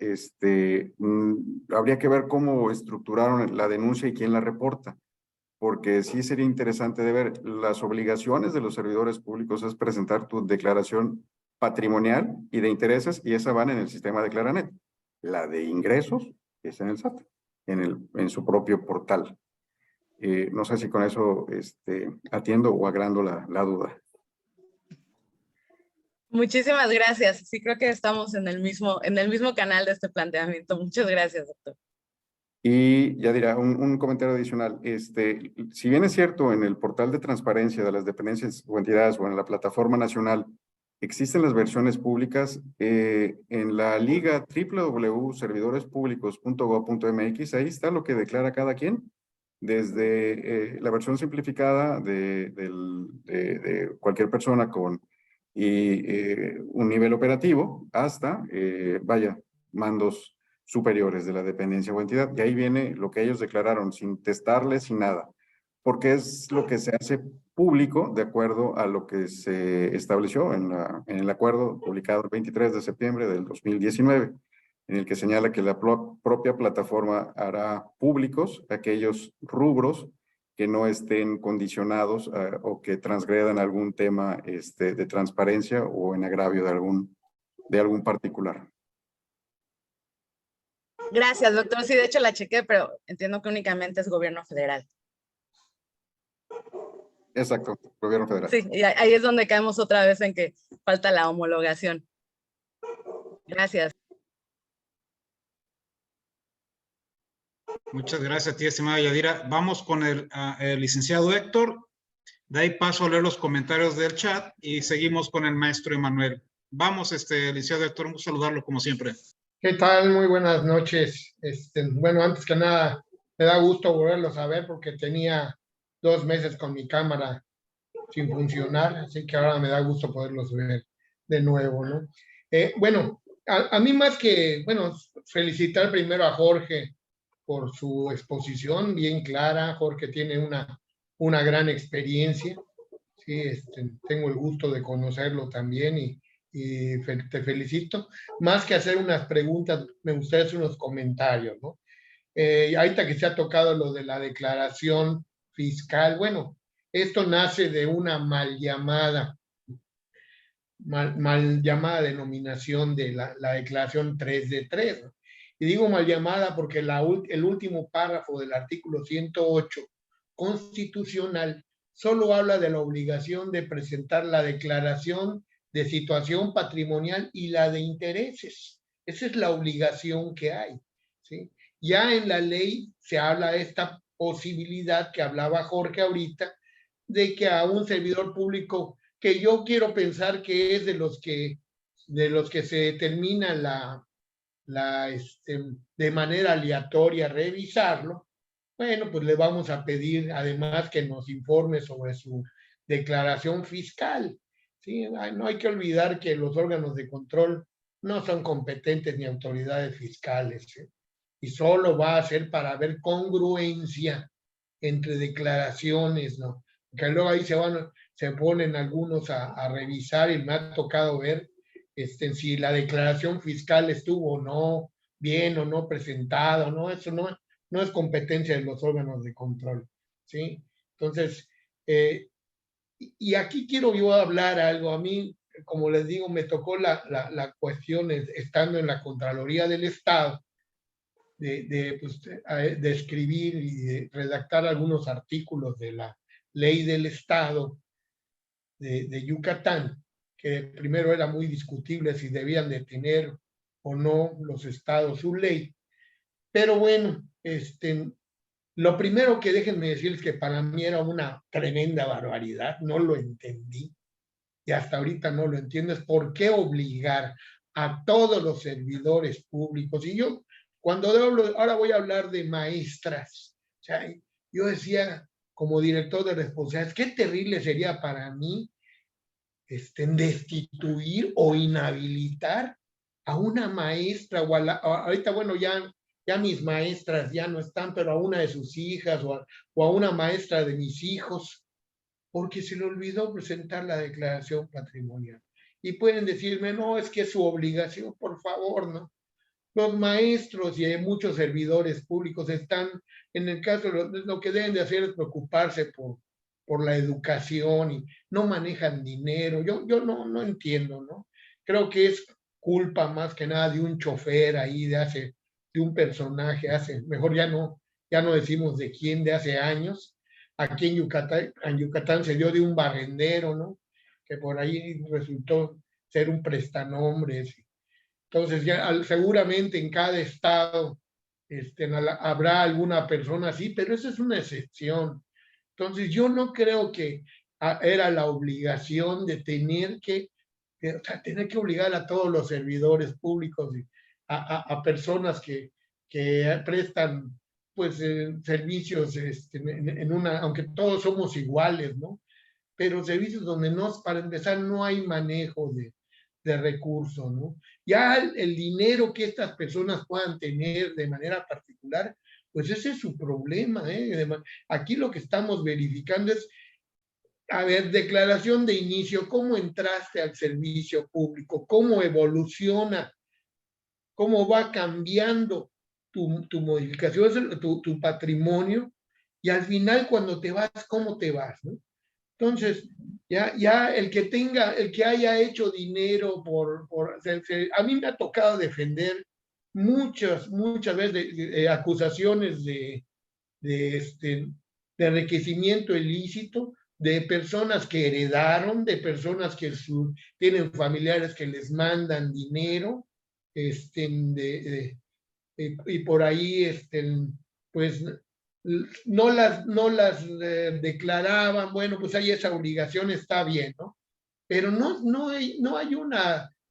habría que ver cómo estructuraron la denuncia y quién la reporta, porque sí sería interesante de ver. Las obligaciones de los servidores públicos es presentar tu declaración patrimonial y de intereses, y esa van en el sistema de Declaranet. La de ingresos es en el SAT, en su propio portal. No sé si con eso atiendo o agrando la duda. Muchísimas gracias. Sí, creo que estamos en el mismo canal de este planteamiento. Muchas gracias, doctor. Y ya dirá, un comentario adicional. Si bien es cierto, en el portal de transparencia de las dependencias o entidades o en la plataforma nacional existen las versiones públicas, en la liga www.servidorespublicos.gov.mx, ahí está lo que declara cada quien, desde la versión simplificada de cualquier persona con un nivel operativo hasta, vaya, mandos superiores de la dependencia o entidad. Y ahí viene lo que ellos declararon, sin testarles, sin nada, porque es lo que se hace público de acuerdo a lo que se estableció en el acuerdo publicado el 23 de septiembre del 2019, en el que señala que la propia plataforma hará públicos aquellos rubros que no estén condicionados o que transgredan algún tema de transparencia o en agravio de algún particular. Gracias, doctor. Sí, de hecho la chequé, pero entiendo que únicamente es gobierno federal. Exacto, gobierno federal. Sí, y ahí es donde caemos otra vez en que falta la homologación. Gracias. Muchas gracias a ti, estimada Yadira. Vamos con el licenciado Héctor. De ahí paso a leer los comentarios del chat y seguimos con el maestro Emanuel. Vamos, licenciado Héctor, un gusto saludarlo como siempre. ¿Qué tal? Muy buenas noches. Bueno, antes que nada, me da gusto volverlos a ver porque tenía 2 meses con mi cámara sin funcionar, así que ahora me da gusto poderlos ver de nuevo, ¿no? Bueno, a mí más que, bueno, felicitar primero a Jorge por su exposición bien clara. Jorge tiene una gran experiencia, ¿sí? Tengo el gusto de conocerlo también y te felicito. Más que hacer unas preguntas, me gustaría hacer unos comentarios, ¿no? Ahorita que se ha tocado lo de la declaración fiscal, bueno, esto nace de una mal llamada denominación de la declaración 3 de 3, ¿no? Y digo mal llamada porque el último párrafo del artículo 108 constitucional solo habla de la obligación de presentar la declaración de situación patrimonial y la de intereses. Esa es la obligación que hay, ¿sí? Ya en la ley se habla de esta posibilidad que hablaba Jorge ahorita, de que a un servidor público, que yo quiero pensar que es de los que se determina de manera aleatoria revisarlo, bueno, pues le vamos a pedir además que nos informe sobre su declaración fiscal, ¿sí? No hay que olvidar que los órganos de control no son competentes ni autoridades fiscales, ¿sí? Y solo va a ser para ver congruencia entre declaraciones, ¿no? Que luego ahí se ponen algunos a revisar y me ha tocado ver si la declaración fiscal estuvo o no bien o no presentada, ¿no? Eso no es competencia de los órganos de control, ¿sí? Entonces, y aquí quiero yo hablar algo. A mí, como les digo, me tocó la cuestión estando en la Contraloría del Estado, de escribir y de redactar algunos artículos de la ley del Estado de Yucatán, que primero era muy discutible si debían de tener o no los estados su ley. Pero bueno, lo primero que déjenme decirles que para mí era una tremenda barbaridad, no lo entendí y hasta ahorita no lo entiendo, es por qué obligar a todos los servidores públicos. Y yo, cuando hablo, ahora voy a hablar de maestras, o sea, yo decía, como director de responsabilidades, qué terrible sería para mí destituir o inhabilitar a una maestra o ahorita, bueno, ya mis maestras ya no están, pero a una de sus hijas o a una maestra de mis hijos, porque se le olvidó presentar la declaración patrimonial. Y pueden decirme, no, es que es su obligación, por favor, ¿no? Los maestros y muchos servidores públicos están, en el caso, lo que deben de hacer es preocuparse por la educación y no manejan dinero. Yo no entiendo, ¿no? Creo que es culpa más que nada de un chofer ahí de un personaje mejor ya no decimos de quién, de hace años. Aquí en Yucatán se dio de un barrendero, ¿no? Que por ahí resultó ser un prestanombres. Entonces, seguramente en cada estado habrá alguna persona así, pero esa es una excepción. Entonces, yo no creo que era la obligación de tener que obligar a todos los servidores públicos, a personas que prestan pues servicios aunque todos somos iguales, ¿no? Pero servicios donde para empezar no hay manejo de recursos, ¿no? Ya el dinero que estas personas puedan tener de manera particular, pues ese es su problema, ¿eh? Aquí lo que estamos verificando es, a ver, declaración de inicio, ¿cómo entraste al servicio público? ¿Cómo evoluciona? ¿Cómo va cambiando tu modificación, tu patrimonio? y al final cuando te vas, ¿cómo te vas? ¿No? Entonces, ya el que haya hecho dinero a mí me ha tocado defender muchas veces acusaciones de enriquecimiento ilícito, de personas que heredaron, de personas que tienen familiares que les mandan dinero, y por ahí, pues, no las declaraban. Bueno, pues ahí esa obligación está bien, ¿no? Pero no hay un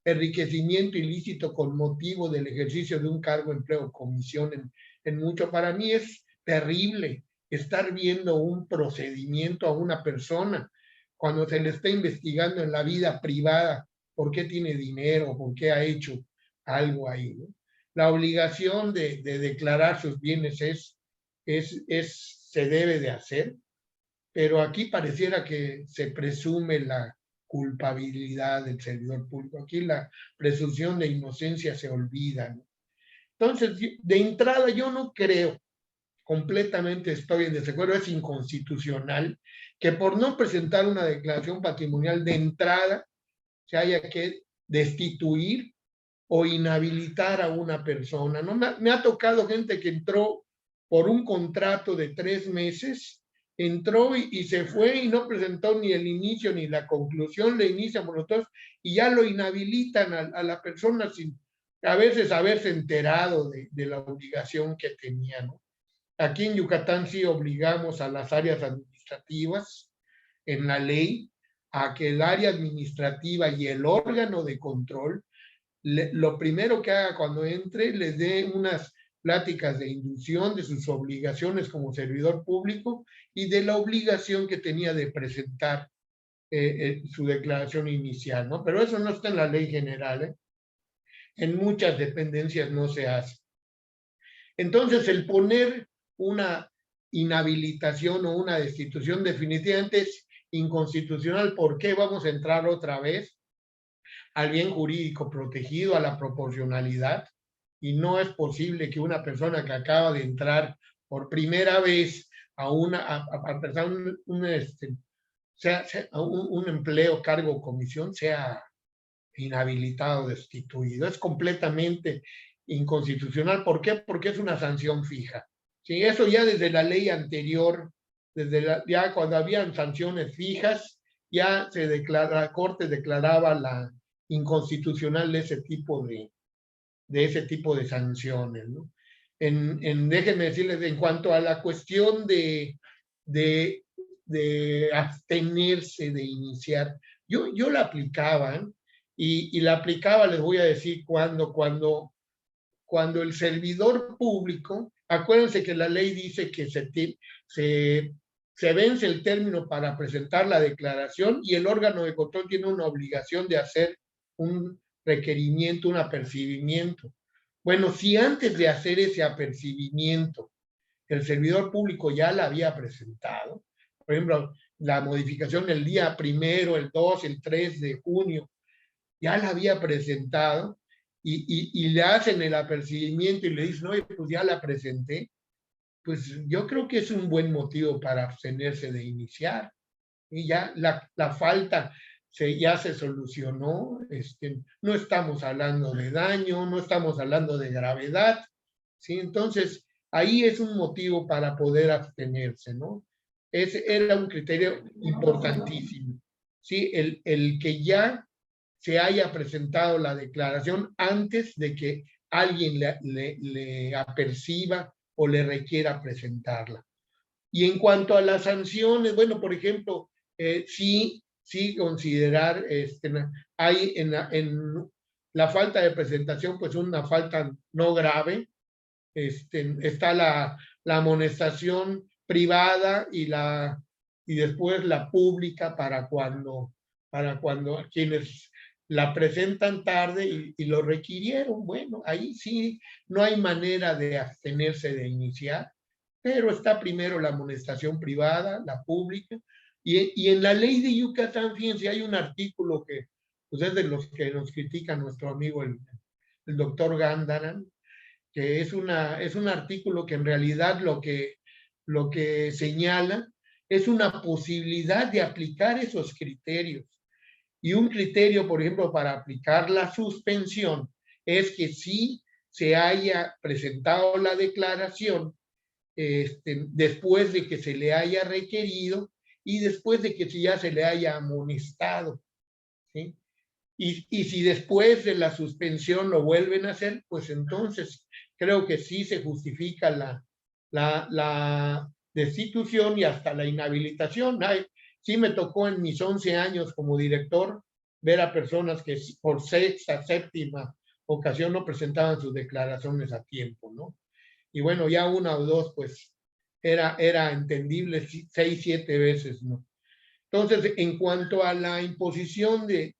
enriquecimiento ilícito con motivo del ejercicio de un cargo, empleo o comisión en mucho. Para mí es terrible estar viendo un procedimiento a una persona cuando se le está investigando en la vida privada por qué tiene dinero, por qué ha hecho algo ahí, ¿no? La obligación de declarar sus bienes se debe de hacer, pero aquí pareciera que se presume la culpabilidad del servidor público. Aquí la presunción de inocencia se olvida, ¿no? Entonces, de entrada, yo no creo, completamente estoy en desacuerdo, es inconstitucional que por no presentar una declaración patrimonial de entrada se haya que destituir o inhabilitar a una persona, ¿no? Me ha tocado gente que entró por un contrato de 3 meses, entró y se fue y no presentó ni el inicio ni la conclusión, le inician por los dos y ya lo inhabilitan a la persona sin a veces haberse enterado de la obligación que tenía, ¿no? Aquí en Yucatán sí obligamos a las áreas administrativas en la ley a que el área administrativa y el órgano de control lo primero que haga cuando entre, les dé unas pláticas de inducción de sus obligaciones como servidor público y de la obligación que tenía de presentar su declaración inicial, ¿no? Pero eso no está en la ley general, ¿eh? En muchas dependencias no se hace. Entonces, el poner una inhabilitación o una destitución definitivamente es inconstitucional. ¿Por qué vamos a entrar otra vez al bien jurídico protegido, a la proporcionalidad? Y no es posible que una persona que acaba de entrar por primera vez a un empleo, cargo o comisión sea inhabilitado, destituido. Es completamente inconstitucional. ¿Por qué? Porque es una sanción fija. Sí, eso ya desde la ley anterior, ya cuando habían sanciones fijas, ya la Corte declaraba la inconstitucional de ese tipo de sanciones, ¿no? Déjenme decirles, en cuanto a la cuestión de abstenerse de iniciar, yo la aplicaba, ¿eh? Y la aplicaba, les voy a decir cuando el servidor público, acuérdense que la ley dice que se vence el término para presentar la declaración y el órgano de control tiene una obligación de hacer un requerimiento, un apercibimiento. Bueno, si antes de hacer ese apercibimiento el servidor público ya la había presentado, por ejemplo, la modificación el día 1, el 2, el 3 de junio, ya la había presentado y le hacen el apercibimiento y le dicen, oye, pues ya la presenté, pues yo creo que es un buen motivo para abstenerse de iniciar. Y ya la falta ya se solucionó, no estamos hablando de daño, no estamos hablando de gravedad, ¿sí? Entonces, ahí es un motivo para poder abstenerse, ¿no? Ese era un criterio importantísimo, ¿sí? El que ya se haya presentado la declaración antes de que alguien le aperciba o le requiera presentarla. Y en cuanto a las sanciones, bueno, por ejemplo, sí considerar, hay en la falta de presentación, pues una falta no grave, está la amonestación privada y después la pública para cuando quienes la presentan tarde y lo requirieron. Bueno, ahí sí no hay manera de abstenerse de iniciar, pero está primero la amonestación privada, la pública, y en la ley de Yucatán, fíjense, hay un artículo que pues es de los que nos critica nuestro amigo el doctor Gándaran, que es un artículo que en realidad lo que lo que señala es una posibilidad de aplicar esos criterios. Y un criterio, por ejemplo, para aplicar la suspensión es que sí se haya presentado la declaración después de que se le haya requerido y después de que ya se le haya amonestado, ¿sí? Y si después de la suspensión lo vuelven a hacer, pues entonces creo que sí se justifica la destitución y hasta la inhabilitación. Sí me tocó en mis 11 años como director ver a personas que por sexta, séptima ocasión no presentaban sus declaraciones a tiempo, ¿no? Y bueno, ya una o dos, pues era entendible 6, 7 veces, ¿no? Entonces, en cuanto a la imposición de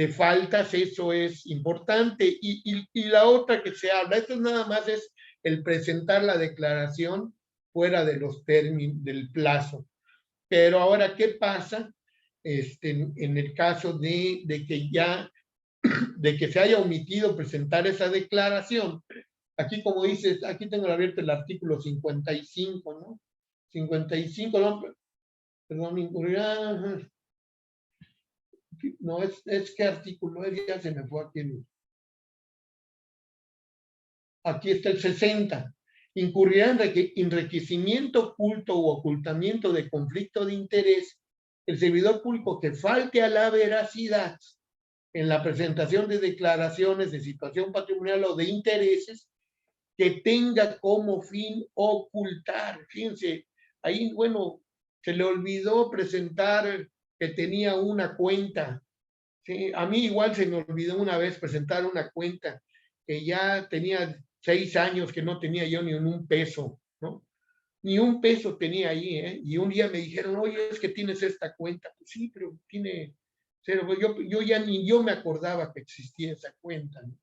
faltas, eso es importante. Y la otra que se habla, esto nada más es el presentar la declaración fuera de los términos del plazo. Pero ahora, ¿qué pasa en el caso de que se haya omitido presentar esa declaración? Aquí, como dices, aquí tengo abierto el artículo 55, ¿no? 55, no, perdón, incurrirá. No, es que artículo es, ya se me fue aquí. Aquí está el 60. Incurrirá en enriquecimiento oculto u ocultamiento de conflicto de interés el servidor público que falte a la veracidad en la presentación de declaraciones de situación patrimonial o de intereses que tenga como fin ocultar. Fíjense, ahí, bueno, se le olvidó presentar que tenía una cuenta. Sí, a mí igual se me olvidó una vez presentar una cuenta que ya tenía 6 años que no tenía yo ni un peso, ¿no? Ni un peso tenía ahí, ¿eh? Y un día me dijeron, oye, es que tienes esta cuenta. Pues sí, pero tiene cero. Yo ya ni yo me acordaba que existía esa cuenta, ¿no?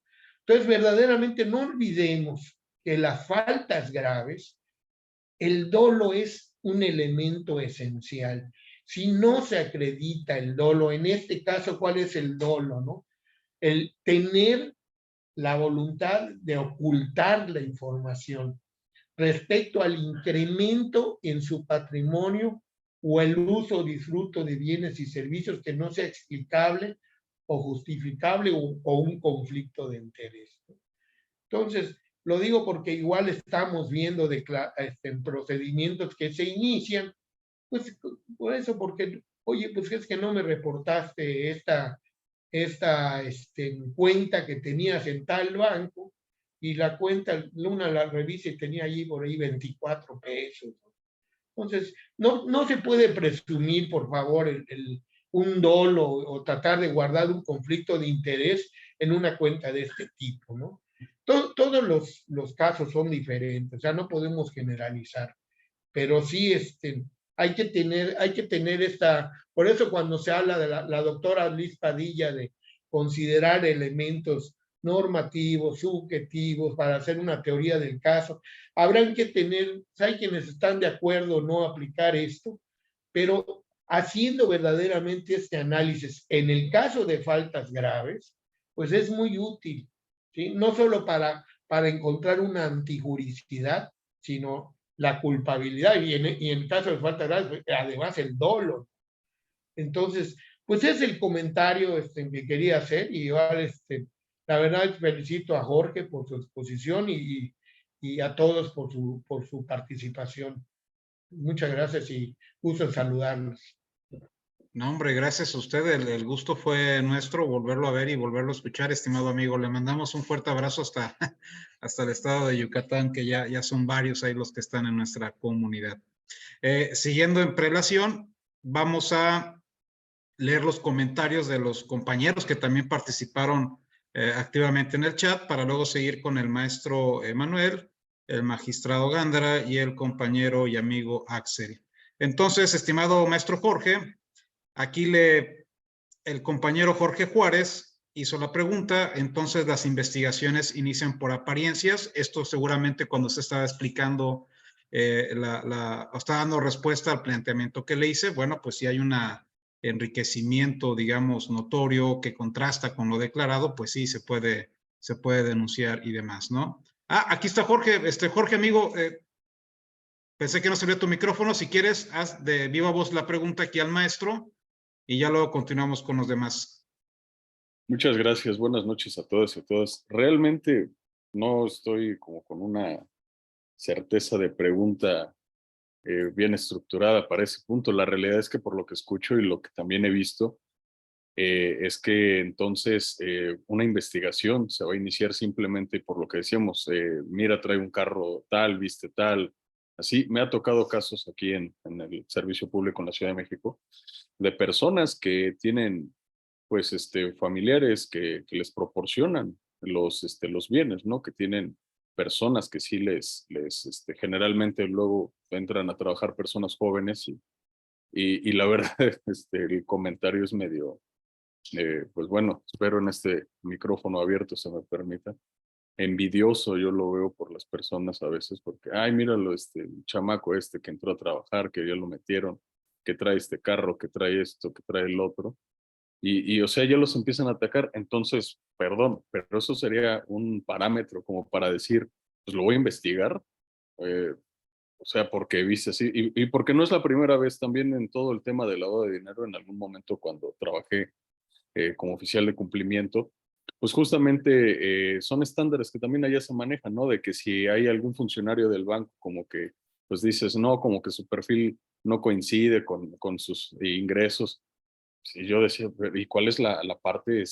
Entonces, verdaderamente no olvidemos que las faltas graves, el dolo es un elemento esencial. Si no se acredita el dolo, en este caso, ¿cuál es el dolo, no? El tener la voluntad de ocultar la información respecto al incremento en su patrimonio o el uso o disfruto de bienes y servicios que no sea explicable o justificable o un conflicto de interés. Entonces, lo digo porque igual estamos viendo procedimientos que se inician, pues por eso, porque, oye, pues es que no me reportaste esta cuenta que tenías en tal banco, y la cuenta, una la revisa y tenía allí por ahí 24 pesos. Entonces, no se puede presumir, por favor, un dolo o tratar de guardar un conflicto de interés en una cuenta de este tipo, ¿no? Todos los casos son diferentes, o sea, no podemos generalizar, pero sí hay que tener por eso cuando se habla de la doctora Liz Padilla de considerar elementos normativos, subjetivos, para hacer una teoría del caso, habrán que tener, hay quienes están de acuerdo o no aplicar esto, pero haciendo verdaderamente este análisis, en el caso de faltas graves, pues es muy útil, ¿sí? No solo para encontrar una antijuricidad, sino la culpabilidad, y en el caso de falta grave, además el dolo. Entonces, pues es el comentario que quería hacer, y igual, la verdad felicito a Jorge por su exposición y a todos por su participación. Muchas gracias y gusto en saludarlos. No, hombre, gracias a usted. El gusto fue nuestro volverlo a ver y volverlo a escuchar, estimado amigo. Le mandamos un fuerte abrazo hasta el estado de Yucatán, que ya son varios ahí los que están en nuestra comunidad. Siguiendo en prelación, vamos a leer los comentarios de los compañeros que también participaron activamente en el chat, para luego seguir con el maestro Manuel, el magistrado Gándara y el compañero y amigo Axel. Entonces, estimado maestro Jorge, aquí el compañero Jorge Juárez hizo la pregunta. Entonces, las investigaciones inician por apariencias. Esto seguramente cuando se estaba explicando, está dando respuesta al planteamiento que le hice. Bueno, pues si hay un enriquecimiento, digamos, notorio que contrasta con lo declarado, pues sí, se puede denunciar y demás, ¿no? Aquí está Jorge. Jorge, amigo, Pensé que no servía tu micrófono. Si quieres, haz de viva voz la pregunta aquí al maestro y ya luego continuamos con los demás. Muchas gracias. Buenas noches a todos y a todas. Realmente no estoy como con una certeza de pregunta bien estructurada para ese punto. La realidad es que por lo que escucho y lo que también he visto, es que entonces una investigación se va a iniciar simplemente por lo que decíamos, mira, trae un carro tal, viste tal. Así, me ha tocado casos aquí en el servicio público en la Ciudad de México de personas que tienen pues familiares que les proporcionan los bienes, ¿no? Que tienen personas que sí generalmente luego entran a trabajar personas jóvenes y la verdad, el comentario es medio, pues bueno, espero en este micrófono abierto se me permita. Envidioso yo lo veo por las personas a veces, porque, ay, míralo, el chamaco que entró a trabajar, que ya lo metieron, que trae este carro, que trae esto, que trae el otro. O sea, ya los empiezan a atacar. Entonces, perdón, pero eso sería un parámetro como para decir, pues lo voy a investigar. Eh, o sea, porque viste así, y porque no es la primera vez también en todo el tema del lavado de dinero, en algún momento cuando trabajé como oficial de cumplimiento, pues justamente son estándares que también allá se manejan, ¿no? De que si hay algún funcionario del banco como que, pues dices, no, como que su perfil no coincide con sus ingresos. Sí, yo decía, ¿y cuál es la parte,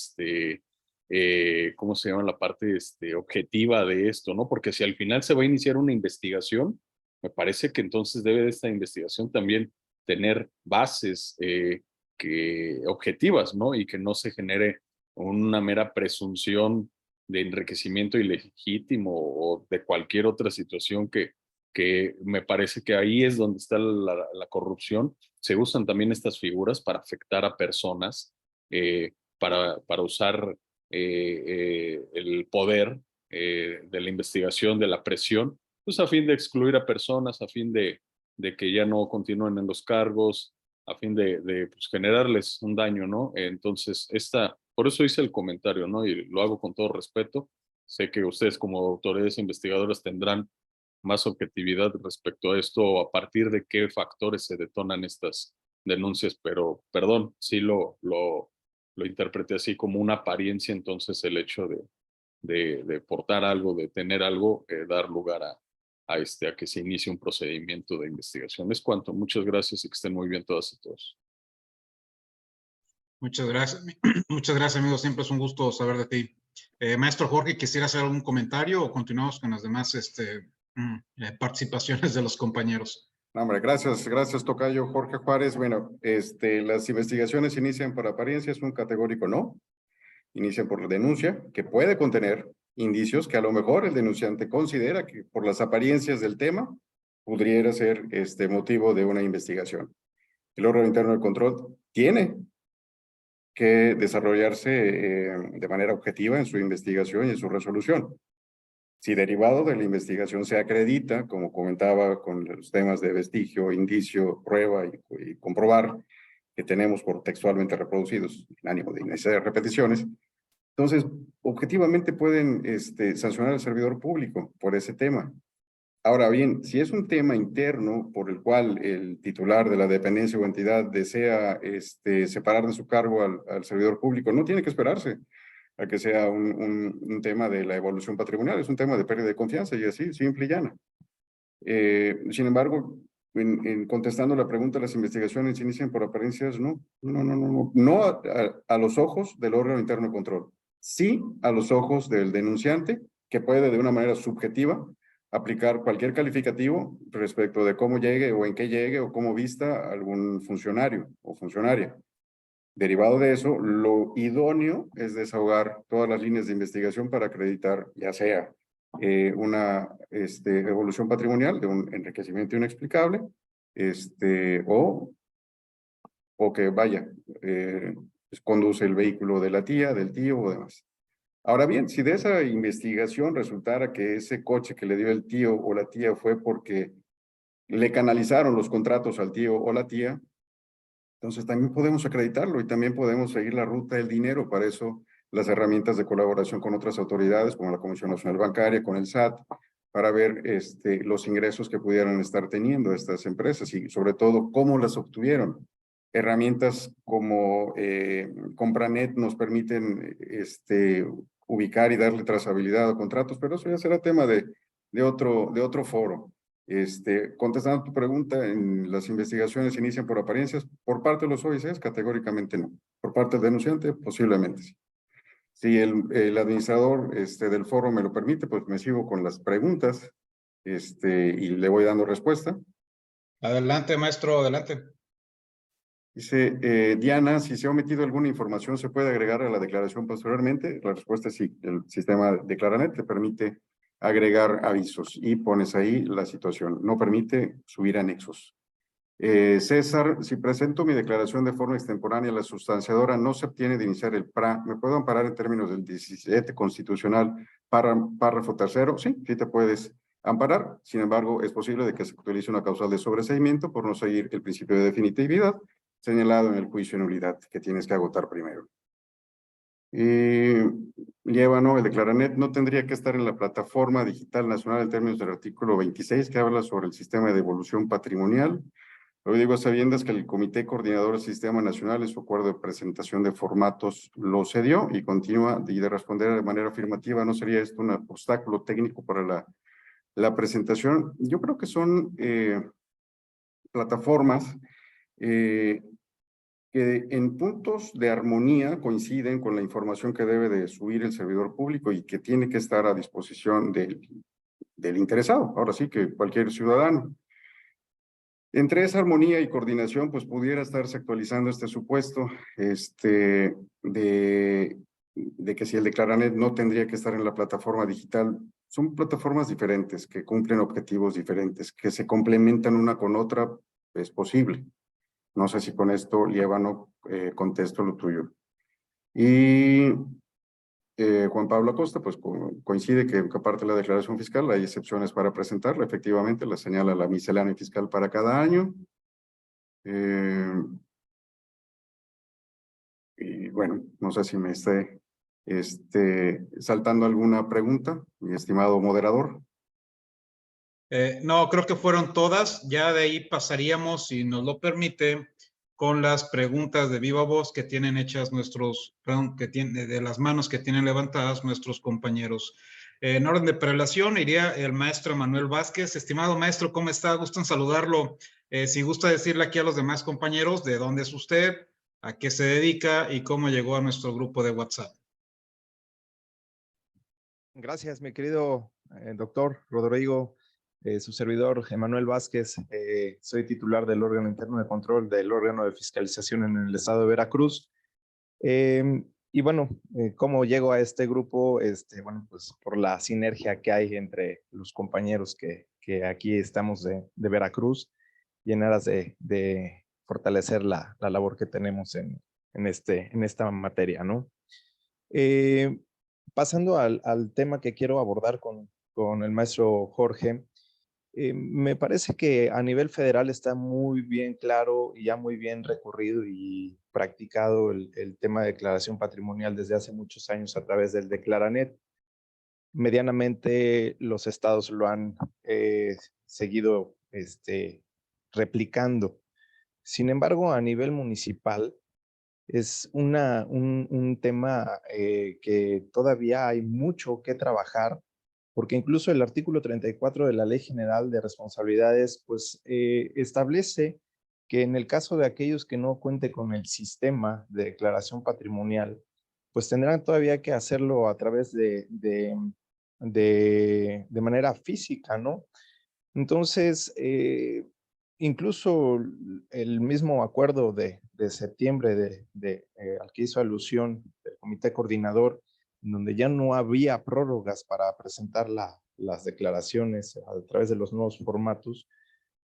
cómo se llama la parte, objetiva de esto, ¿no? Porque si al final se va a iniciar una investigación, me parece que entonces debe de esta investigación también tener bases objetivas, ¿no? Y que no se genere una mera presunción de enriquecimiento ilegítimo o de cualquier otra situación que me parece que ahí es donde está la corrupción. Se usan también estas figuras para afectar a personas, para usar el poder de la investigación, de la presión, pues a fin de excluir a personas, a fin de que ya no continúen en los cargos, a fin de pues, generarles un daño, ¿no? Entonces, por eso hice el comentario, ¿no? Y lo hago con todo respeto. Sé que ustedes como autoridades investigadoras tendrán más objetividad respecto a esto, a partir de qué factores se detonan estas denuncias, pero perdón, sí lo interpreté así como una apariencia, entonces el hecho de portar algo, de tener algo, dar lugar a que se inicie un procedimiento de investigación. Es cuanto. Muchas gracias y que estén muy bien todas y todos. Muchas gracias. Muchas gracias, amigo. Siempre es un gusto saber de ti. Maestro Jorge, ¿quisiera hacer algún comentario o continuamos con las demás participaciones de los compañeros? No, hombre, gracias, tocayo Jorge Juárez. Bueno, las investigaciones inician por apariencia, es un categórico no. Inician por denuncia, que puede contener indicios que a lo mejor el denunciante considera que por las apariencias del tema pudiera ser motivo de una investigación. El órgano interno de control tiene que desarrollarse de manera objetiva en su investigación y en su resolución. Si derivado de la investigación se acredita, como comentaba con los temas de vestigio, indicio, prueba y comprobar que tenemos por textualmente reproducidos, en ánimo de innecesarias repeticiones, entonces objetivamente pueden sancionar al servidor público por ese tema. Ahora bien, si es un tema interno por el cual el titular de la dependencia o entidad desea separar de su cargo al servidor público, no tiene que esperarse a que sea un tema de la evolución patrimonial, es un tema de pérdida de confianza y así, simple y llana. Sin embargo, contestando la pregunta, las investigaciones se inician por apariencias, no a los ojos del órgano interno de control, sí a los ojos del denunciante, que puede de una manera subjetiva aplicar cualquier calificativo respecto de cómo llegue o en qué llegue o cómo vista algún funcionario o funcionaria. Derivado de eso, lo idóneo es desahogar todas las líneas de investigación para acreditar ya sea una evolución patrimonial de un enriquecimiento inexplicable o que vaya, pues conduce el vehículo de la tía, del tío o demás. Ahora bien, si de esa investigación resultara que ese coche que le dio el tío o la tía fue porque le canalizaron los contratos al tío o la tía, entonces también podemos acreditarlo y también podemos seguir la ruta del dinero. Para eso las herramientas de colaboración con otras autoridades como la Comisión Nacional Bancaria, con el SAT, para ver los ingresos que pudieran estar teniendo estas empresas y sobre todo cómo las obtuvieron. Herramientas como Compranet nos permiten ubicar y darle trazabilidad a contratos, pero eso ya será tema de otro foro. Contestando a tu pregunta, en las investigaciones inician por apariencias. Por parte de los OICs, categóricamente no. Por parte del denunciante, posiblemente sí. Si el administrador del foro me lo permite, pues me sigo con las preguntas y le voy dando respuesta. Adelante, maestro, adelante. Dice Diana, si se ha omitido alguna información, ¿se puede agregar a la declaración posteriormente? La respuesta es sí. El sistema Declaranet te permite agregar avisos y pones ahí la situación. No permite subir anexos. César, si presento mi declaración de forma extemporánea, la sustanciadora no se obtiene de iniciar el PRA. ¿Me puedo amparar en términos del 17 constitucional, párrafo tercero? Sí, sí te puedes amparar. Sin embargo, es posible de que se utilice una causal de sobreseimiento por no seguir el principio de definitividad señalado en el juicio de nulidad que tienes que agotar primero. El Declaranet no tendría que estar en la plataforma digital nacional en términos del artículo 26 que habla sobre el sistema de devolución patrimonial. Lo digo a sabiendas que el Comité Coordinador del Sistema Nacional en su acuerdo de presentación de formatos lo cedió y continúa y de responder de manera afirmativa. ¿No sería esto un obstáculo técnico para la presentación? Yo creo que son plataformas que en puntos de armonía coinciden con la información que debe de subir el servidor público y que tiene que estar a disposición del interesado, ahora sí que cualquier ciudadano. Entre esa armonía y coordinación, pues pudiera estarse actualizando este supuesto de que si el Declaranet no tendría que estar en la plataforma digital. Son plataformas diferentes que cumplen objetivos diferentes, que se complementan una con otra, es posible. No sé si con esto, Liévano, contesto lo tuyo. Y Juan Pablo Acosta, pues coincide que aparte de la declaración fiscal hay excepciones para presentarla, efectivamente, la señala la miscelánea fiscal para cada año. Y bueno, no sé si me esté saltando alguna pregunta, mi estimado moderador. No, creo que fueron todas. Ya de ahí pasaríamos, si nos lo permite, con las preguntas de viva voz que tienen hechas de las manos que tienen levantadas nuestros compañeros. En orden de prelación iría el maestro Manuel Vázquez. Estimado maestro, ¿cómo está? Gusto en saludarlo. Si gusta decirle aquí a los demás compañeros de dónde es usted, a qué se dedica y cómo llegó a nuestro grupo de WhatsApp. Gracias, mi querido doctor Rodrigo. Su servidor, Emanuel Vázquez, soy titular del órgano interno de control del órgano de fiscalización en el estado de Veracruz. Y bueno, ¿cómo llego a este grupo? Bueno, pues por la sinergia que hay entre los compañeros que aquí estamos de Veracruz y en aras de fortalecer la labor que tenemos en esta materia, ¿no? Pasando al tema que quiero abordar con el maestro Jorge, me parece que a nivel federal está muy bien claro y ya muy bien recurrido y practicado el tema de declaración patrimonial desde hace muchos años a través del Declaranet. Medianamente los estados lo han seguido replicando. Sin embargo, a nivel municipal es un tema que todavía hay mucho que trabajar, porque incluso el artículo 34 de la Ley General de Responsabilidades, pues establece que en el caso de aquellos que no cuente con el sistema de declaración patrimonial, pues tendrán todavía que hacerlo a través de manera física, ¿no? Entonces, incluso el mismo acuerdo de septiembre al que hizo alusión el comité coordinador, donde ya no había prórrogas para presentar las declaraciones a través de los nuevos formatos,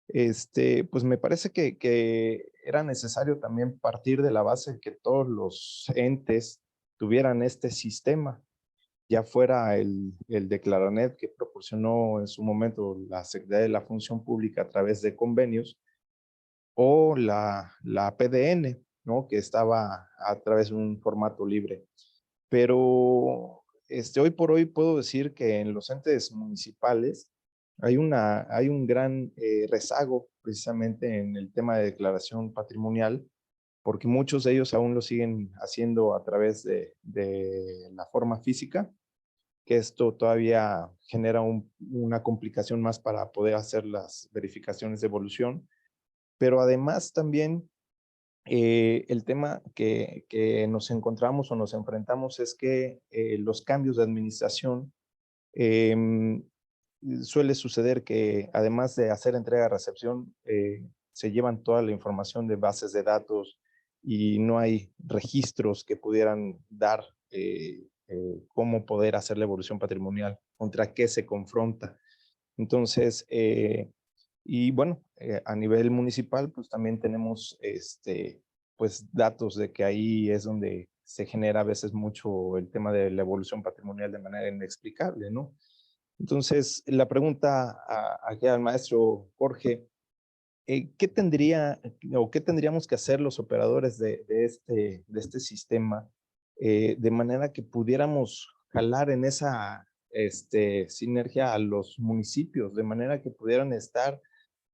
pues me parece que era necesario también partir de la base de que todos los entes tuvieran este sistema, ya fuera el Declaranet que proporcionó en su momento la Secretaría de la Función Pública a través de convenios, o la PDN, ¿no? Que estaba a través de un formato libre. Pero hoy por hoy puedo decir que en los entes municipales hay un gran rezago precisamente en el tema de declaración patrimonial, porque muchos de ellos aún lo siguen haciendo a través de la forma física, que esto todavía genera una complicación más para poder hacer las verificaciones de evolución. Pero además también el tema que nos encontramos o nos enfrentamos es que los cambios de administración suele suceder que además de hacer entrega-recepción, se llevan toda la información de bases de datos y no hay registros que pudieran dar cómo poder hacer la evolución patrimonial, contra qué se confronta. Entonces, y bueno, a nivel municipal, pues también tenemos pues datos de que ahí es donde se genera a veces mucho el tema de la evolución patrimonial de manera inexplicable, ¿no? Entonces, la pregunta aquí al maestro Jorge, ¿qué tendríamos que hacer los operadores de este sistema de manera que pudiéramos jalar en esa sinergia a los municipios, de manera que pudieran estar,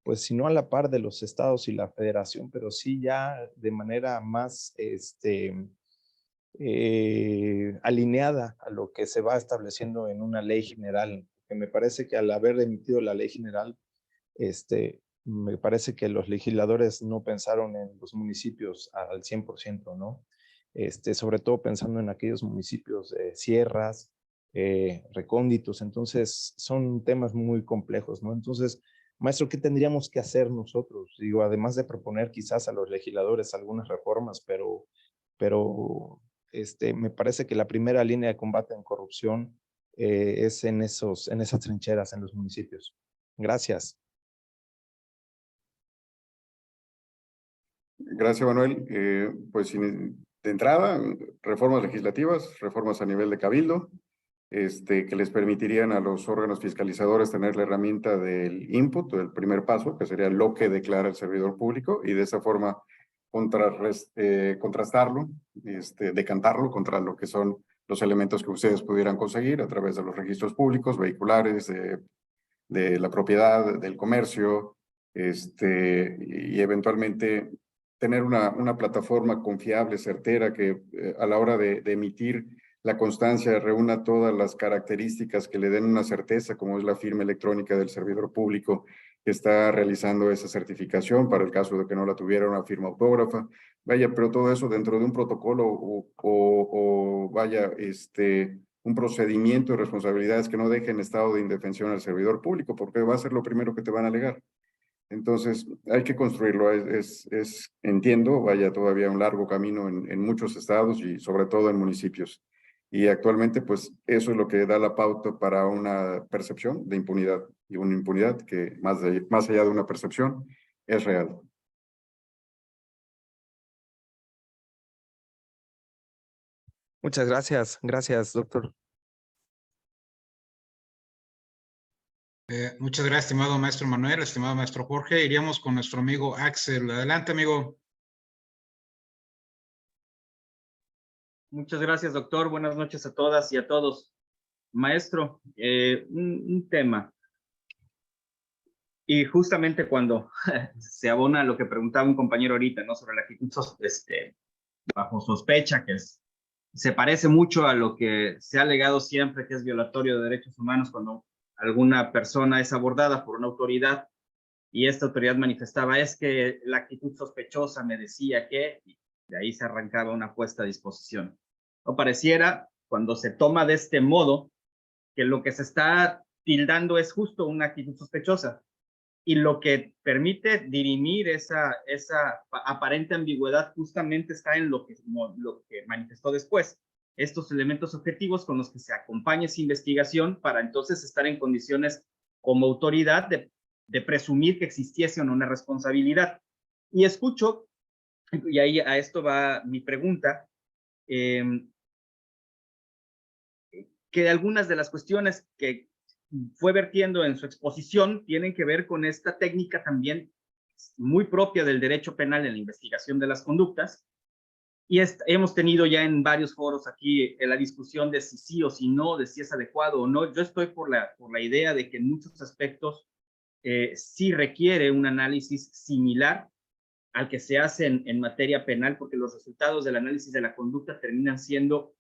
pues si no a la par de los estados y la federación, pero sí ya de manera más alineada a lo que se va estableciendo en una ley general? Que me parece que al haber emitido la ley general, me parece que los legisladores no pensaron en los municipios al 100%, ¿no? Sobre todo pensando en aquellos municipios de sierras, recónditos. Entonces, son temas muy complejos, ¿no? Entonces, maestro, ¿qué tendríamos que hacer nosotros? Digo, además de proponer quizás a los legisladores algunas reformas, pero me parece que la primera línea de combate en corrupción es en esas trincheras en los municipios. Gracias. Gracias, Manuel. Pues de entrada, reformas legislativas, reformas a nivel de cabildo, que les permitirían a los órganos fiscalizadores tener la herramienta del input, del primer paso, que sería lo que declara el servidor público, y de esa forma contrastarlo, decantarlo contra lo que son los elementos que ustedes pudieran conseguir a través de los registros públicos, vehiculares, de la propiedad, del comercio, y eventualmente tener una plataforma confiable, certera, que a la hora de emitir la constancia reúna todas las características que le den una certeza, como es la firma electrónica del servidor público que está realizando esa certificación, para el caso de que no la tuviera, una firma autógrafa. Vaya, pero todo eso dentro de un protocolo o vaya, un procedimiento de responsabilidades que no deje en estado de indefensión al servidor público, porque va a ser lo primero que te van a alegar. Entonces, hay que construirlo. Entiendo, vaya todavía un largo camino en muchos estados y sobre todo en municipios. Y actualmente, pues, eso es lo que da la pauta para una percepción de impunidad, y una impunidad que más allá de una percepción es real. Muchas gracias. Gracias, doctor. Muchas gracias, estimado maestro Manuel, estimado maestro Jorge. Iríamos con nuestro amigo Axel. Adelante, amigo. Muchas gracias, doctor. Buenas noches a todas y a todos. Maestro, un tema. Y justamente cuando se abona lo que preguntaba un compañero ahorita, ¿no? Sobre la actitud bajo sospecha, que se parece mucho a lo que se ha alegado siempre, que es violatorio de derechos humanos cuando alguna persona es abordada por una autoridad y esta autoridad manifestaba, es que la actitud sospechosa me decía que, y de ahí se arrancaba una puesta a disposición. No pareciera, cuando se toma de este modo, que lo que se está tildando es justo una actitud sospechosa. Y lo que permite dirimir esa aparente ambigüedad justamente está en lo que manifestó después. Estos elementos objetivos con los que se acompaña esa investigación para entonces estar en condiciones como autoridad de presumir que existiese o no una responsabilidad. Y escucho, y ahí a esto va mi pregunta, que algunas de las cuestiones que fue vertiendo en su exposición tienen que ver con esta técnica también muy propia del derecho penal en la investigación de las conductas, Y hemos tenido ya en varios foros aquí la discusión de si sí o si no, de si es adecuado o no. Yo estoy por la idea de que en muchos aspectos sí requiere un análisis similar al que se hace en materia penal, porque los resultados del análisis de la conducta terminan siendo,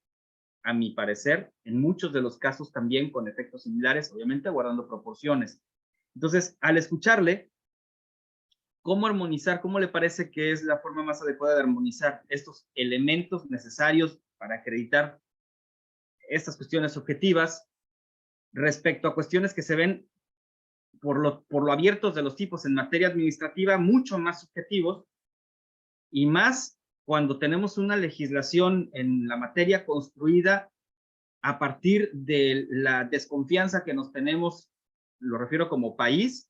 a mi parecer, en muchos de los casos también con efectos similares, obviamente guardando proporciones. Entonces, al escucharle, ¿cómo armonizar? ¿Cómo le parece que es la forma más adecuada de armonizar estos elementos necesarios para acreditar estas cuestiones objetivas respecto a cuestiones que se ven por lo abiertos de los tipos en materia administrativa mucho más subjetivos, y más cuando tenemos una legislación en la materia construida a partir de la desconfianza que nos tenemos, lo refiero como país,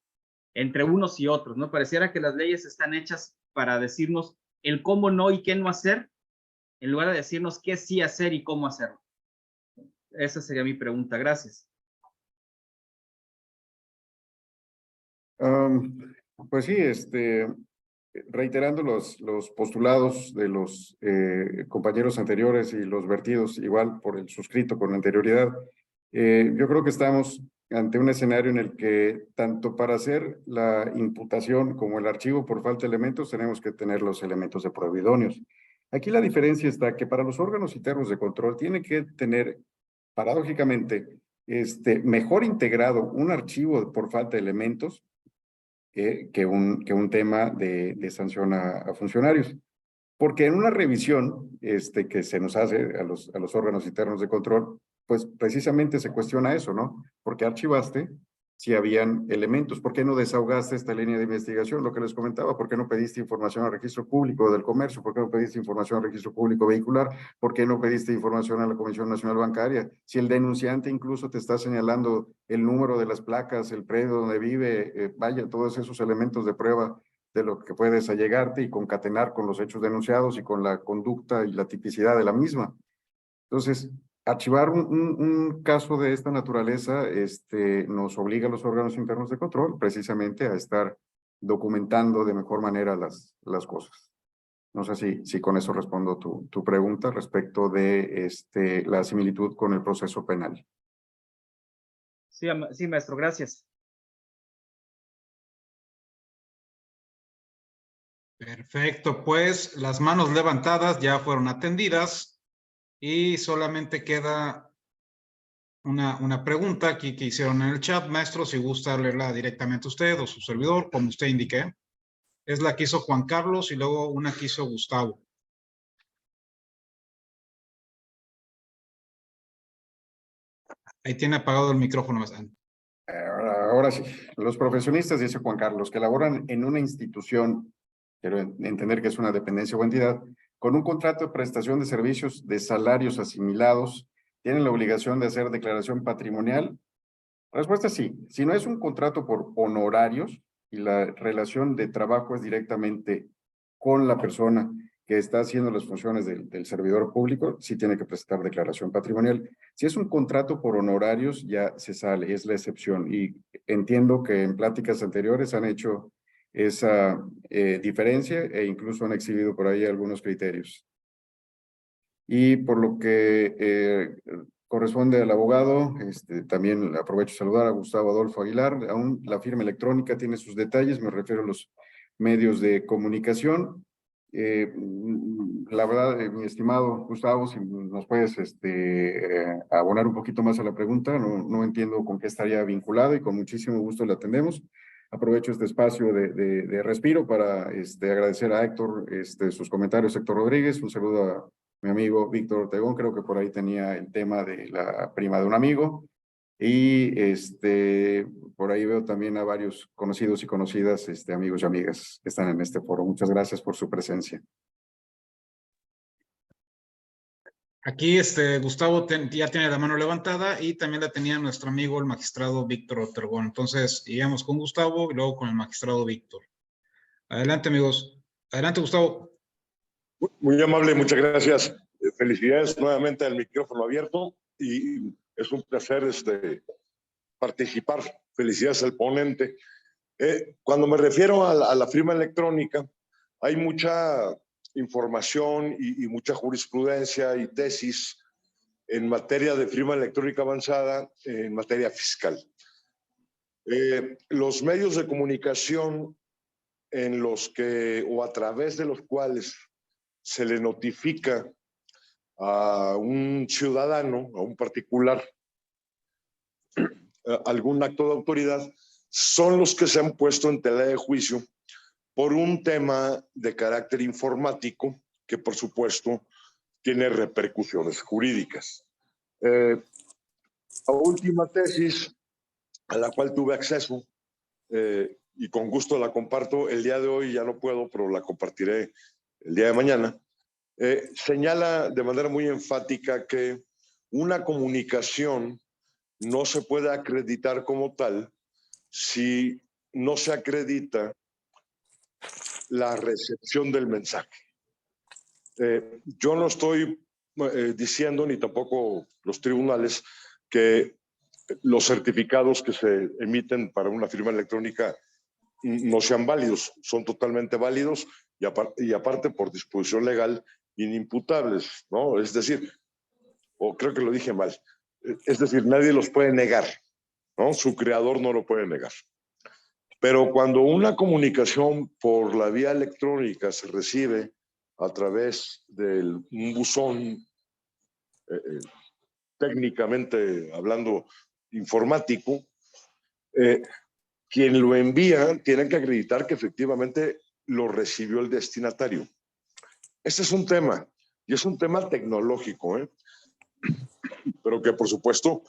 entre unos y otros, ¿no? Pareciera que las leyes están hechas para decirnos el cómo no y qué no hacer, en lugar de decirnos qué sí hacer y cómo hacerlo. Esa sería mi pregunta. Gracias. Pues sí, reiterando los postulados de los compañeros anteriores y los vertidos igual por el suscrito con anterioridad, yo creo que estamos ante un escenario en el que tanto para hacer la imputación como el archivo por falta de elementos tenemos que tener los elementos de prueba idóneos. Aquí la diferencia está que para los órganos internos de control tiene que tener, paradójicamente, mejor integrado un archivo por falta de elementos que un tema de sanción a funcionarios. Porque en una revisión que se nos hace a los órganos internos de control, pues precisamente se cuestiona eso, ¿no? ¿Por qué archivaste si habían elementos? ¿Por qué no desahogaste esta línea de investigación? Lo que les comentaba, ¿por qué no pediste información al registro público del comercio? ¿Por qué no pediste información al registro público vehicular? ¿Por qué no pediste información a la Comisión Nacional Bancaria? Si el denunciante incluso te está señalando el número de las placas, el predio donde vive, vaya, todos esos elementos de prueba de lo que puedes allegarte y concatenar con los hechos denunciados y con la conducta y la tipicidad de la misma. Entonces, archivar un caso de esta naturaleza nos obliga a los órganos internos de control precisamente a estar documentando de mejor manera las cosas. No sé si con eso respondo tu pregunta respecto de la similitud con el proceso penal. Sí, maestro, gracias. Perfecto, pues las manos levantadas ya fueron atendidas y solamente queda una pregunta aquí que hicieron en el chat. Maestro, si gusta leerla directamente usted o su servidor, como usted indique. Es la que hizo Juan Carlos y luego una que hizo Gustavo. Ahí tiene apagado el micrófono. Ahora sí, los profesionistas, dice Juan Carlos, que laboran en una institución, quiero entender que es una dependencia o entidad, con un contrato de prestación de servicios de salarios asimilados, ¿tienen la obligación de hacer declaración patrimonial? La respuesta es sí. Si no es un contrato por honorarios y la relación de trabajo es directamente con la persona que está haciendo las funciones del servidor público, sí tiene que presentar declaración patrimonial. Si es un contrato por honorarios, ya se sale, es la excepción. Y entiendo que en pláticas anteriores han hecho esa diferencia e incluso han exhibido por ahí algunos criterios. Y por lo que corresponde al abogado, también aprovecho saludar a Gustavo Adolfo Aguilar. Aún la firma electrónica tiene sus detalles, me refiero a los medios de comunicación. La verdad, mi estimado Gustavo, si nos puedes abonar un poquito más a la pregunta, no entiendo con qué estaría vinculado y con muchísimo gusto le atendemos. Aprovecho este espacio de respiro para agradecer a Héctor sus comentarios, Héctor Rodríguez, un saludo a mi amigo Víctor Ortegón, creo que por ahí tenía el tema de la prima de un amigo, y por ahí veo también a varios conocidos y conocidas, amigos y amigas que están en este foro. Muchas gracias por su presencia. Aquí Gustavo ya tiene la mano levantada y también la tenía nuestro amigo el magistrado Víctor Ortegón. Entonces, iríamos con Gustavo y luego con el magistrado Víctor. Adelante, amigos. Adelante, Gustavo. Muy amable, muchas gracias. Felicidades nuevamente al micrófono abierto y es un placer participar. Felicidades al ponente. Cuando me refiero a la firma electrónica, hay mucha información y mucha jurisprudencia y tesis en materia de firma electrónica avanzada, en materia fiscal. Los medios de comunicación en los que o a través de los cuales se le notifica a un ciudadano, a un particular, algún acto de autoridad, son los que se han puesto en tela de juicio por un tema de carácter informático que, por supuesto, tiene repercusiones jurídicas. La última tesis a la cual tuve acceso, y con gusto la comparto, el día de hoy ya no puedo, pero la compartiré el día de mañana, señala de manera muy enfática que una comunicación no se puede acreditar como tal si no se acredita la recepción del mensaje. Yo no estoy diciendo, ni tampoco los tribunales, que los certificados que se emiten para una firma electrónica no sean válidos. Son totalmente válidos y aparte por disposición legal inimputables, ¿no? Es decir, o creo que lo dije mal, es decir, nadie los puede negar, ¿no? Su creador no lo puede negar. Pero cuando una comunicación por la vía electrónica se recibe a través de un buzón, técnicamente hablando informático, quien lo envía tiene que acreditar que efectivamente lo recibió el destinatario. Este es un tema, y es un tema tecnológico, pero que por supuesto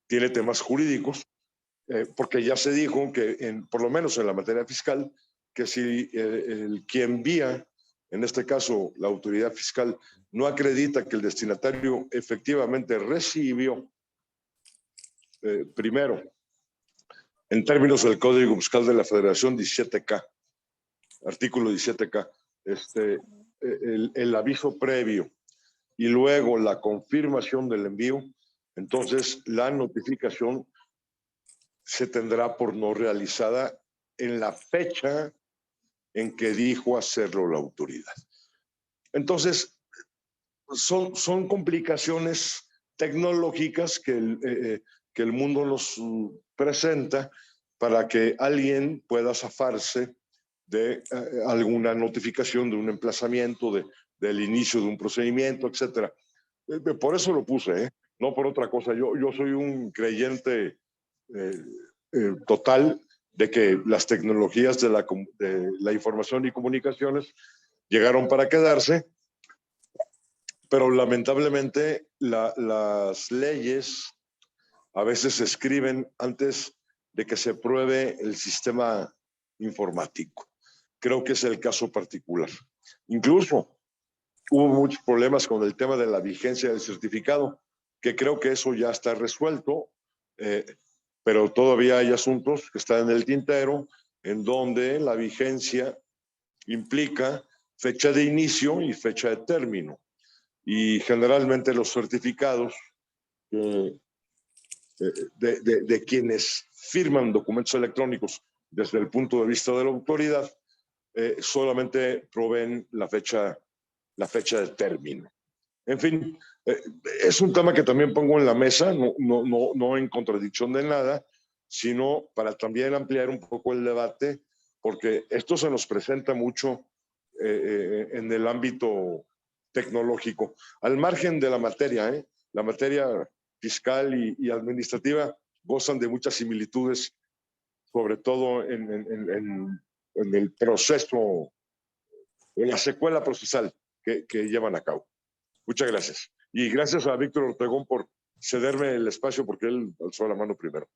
tiene temas jurídicos, porque ya se dijo que, por lo menos en la materia fiscal, que si quien envía, en este caso la autoridad fiscal, no acredita que el destinatario efectivamente recibió, primero, en términos del Código Fiscal de la Federación 17K, artículo 17K, el aviso previo y luego la confirmación del envío, entonces la notificación se tendrá por no realizada en la fecha en que dijo hacerlo la autoridad. Entonces, son complicaciones tecnológicas que el mundo nos presenta para que alguien pueda zafarse de alguna notificación de un emplazamiento, del inicio de un procedimiento, etc. Por eso lo puse, no por otra cosa. Yo soy un creyente total de que las tecnologías de la información y comunicaciones llegaron para quedarse, pero lamentablemente las leyes a veces se escriben antes de que se pruebe el sistema informático. Creo que es el caso particular. Incluso hubo muchos problemas con el tema de la vigencia del certificado, que creo que eso ya está resuelto, pero todavía hay asuntos que están en el tintero, en donde la vigencia implica fecha de inicio y fecha de término. Y generalmente los certificados de quienes firman documentos electrónicos desde el punto de vista de la autoridad solamente proveen la fecha de término. En fin, es un tema que también pongo en la mesa, no en contradicción de nada, sino para también ampliar un poco el debate, porque esto se nos presenta mucho en el ámbito tecnológico. Al margen de la materia, la materia fiscal y administrativa gozan de muchas similitudes, sobre todo en el proceso, en la secuela procesal que llevan a cabo. Muchas gracias. Y gracias a Víctor Ortegón por cederme el espacio, porque él alzó la mano primero.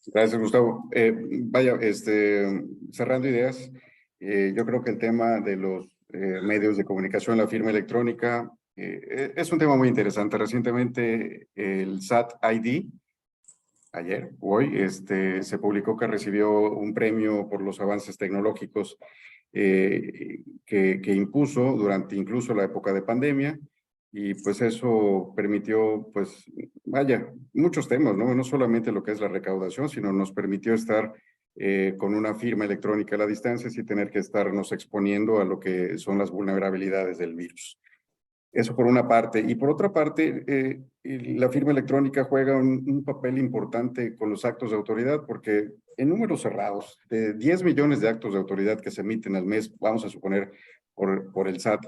Gracias, Gustavo. Cerrando ideas, yo creo que el tema de los medios de comunicación, la firma electrónica, es un tema muy interesante. Recientemente el SAT ID, ayer o hoy, se publicó que recibió un premio por los avances tecnológicos que impuso durante incluso la época de pandemia, y pues eso permitió, pues, muchos temas, ¿no? No solamente lo que es la recaudación, sino nos permitió estar con una firma electrónica a la distancia sin tener que estarnos exponiendo a lo que son las vulnerabilidades del virus. Eso por una parte. Y por otra parte, la firma electrónica juega un papel importante con los actos de autoridad, porque en números cerrados, de 10 millones de actos de autoridad que se emiten al mes, vamos a suponer por el SAT,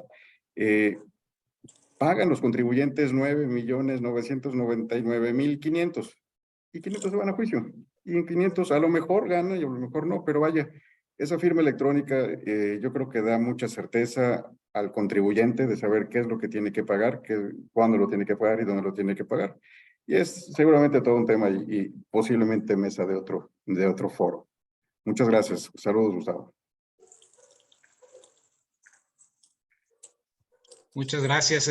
pagan los contribuyentes 9.999.500 y 500 se van a juicio. Y en 500 a lo mejor gana y a lo mejor no, pero vaya, esa firma electrónica yo creo que da mucha certeza al contribuyente de saber qué es lo que tiene que pagar, cuándo lo tiene que pagar y dónde lo tiene que pagar. Y es seguramente todo un tema y posiblemente mesa de otro foro. Muchas gracias. Saludos, Gustavo. Muchas gracias,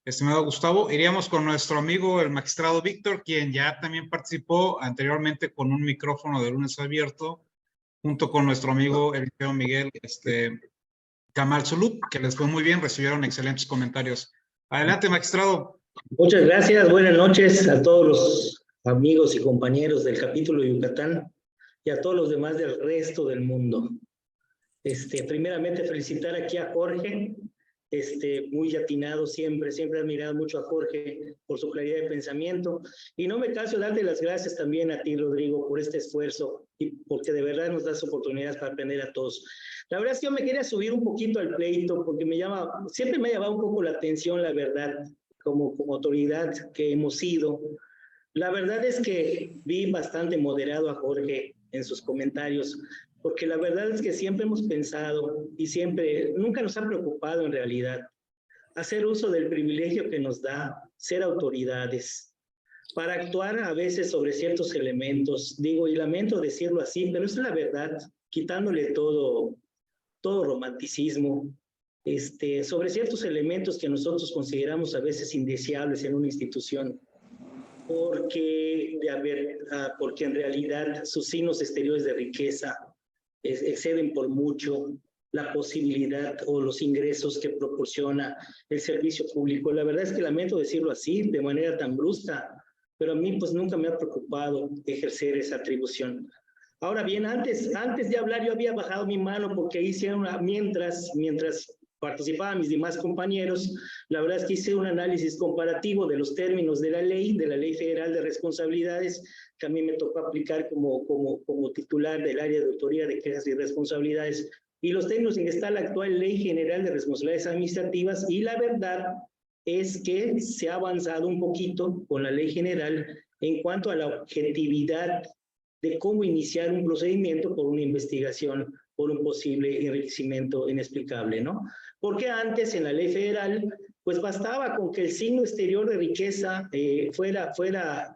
estimado Gustavo. Iríamos con nuestro amigo, el magistrado Víctor, quien ya también participó anteriormente con un micrófono de lunes abierto, junto con nuestro amigo Eliseo Miguel Kamal Zuluk, que les fue muy bien, recibieron excelentes comentarios. Adelante, magistrado. Muchas gracias, buenas noches a todos los amigos y compañeros del capítulo de Yucatán y a todos los demás del resto del mundo. Primeramente felicitar aquí a Jorge, muy atinado siempre he admirado mucho a Jorge por su claridad de pensamiento y no me canso de darte las gracias también a ti, Rodrigo, por este esfuerzo y porque de verdad nos das oportunidades para aprender a todos. La verdad es que yo me quería subir un poquito al pleito porque siempre me ha llamado un poco la atención, la verdad, como autoridad que hemos sido. La verdad es que vi bastante moderado a Jorge en sus comentarios, porque la verdad es que siempre hemos pensado y nunca nos ha preocupado en realidad hacer uso del privilegio que nos da ser autoridades para actuar a veces sobre ciertos elementos. Digo, y lamento decirlo así, pero es la verdad, quitándole todo romanticismo, sobre ciertos elementos que nosotros consideramos a veces indeseables en una institución, porque en realidad sus signos exteriores de riqueza exceden por mucho la posibilidad o los ingresos que proporciona el servicio público. La verdad es que lamento decirlo así, de manera tan brusca, pero a mí pues nunca me ha preocupado ejercer esa atribución. Ahora bien, antes de hablar yo había bajado mi mano porque hice mientras participaban mis demás compañeros, la verdad es que hice un análisis comparativo de los términos de la Ley Federal de Responsabilidades, que a mí me tocó aplicar como titular del área de autoría de quejas y responsabilidades, y los términos en que está la actual Ley General de Responsabilidades Administrativas, y la verdad es que se ha avanzado un poquito con la Ley General en cuanto a la objetividad de cómo iniciar un procedimiento por una investigación por un posible enriquecimiento inexplicable, ¿no? Porque antes en la ley federal, pues bastaba con que el signo exterior de riqueza fuera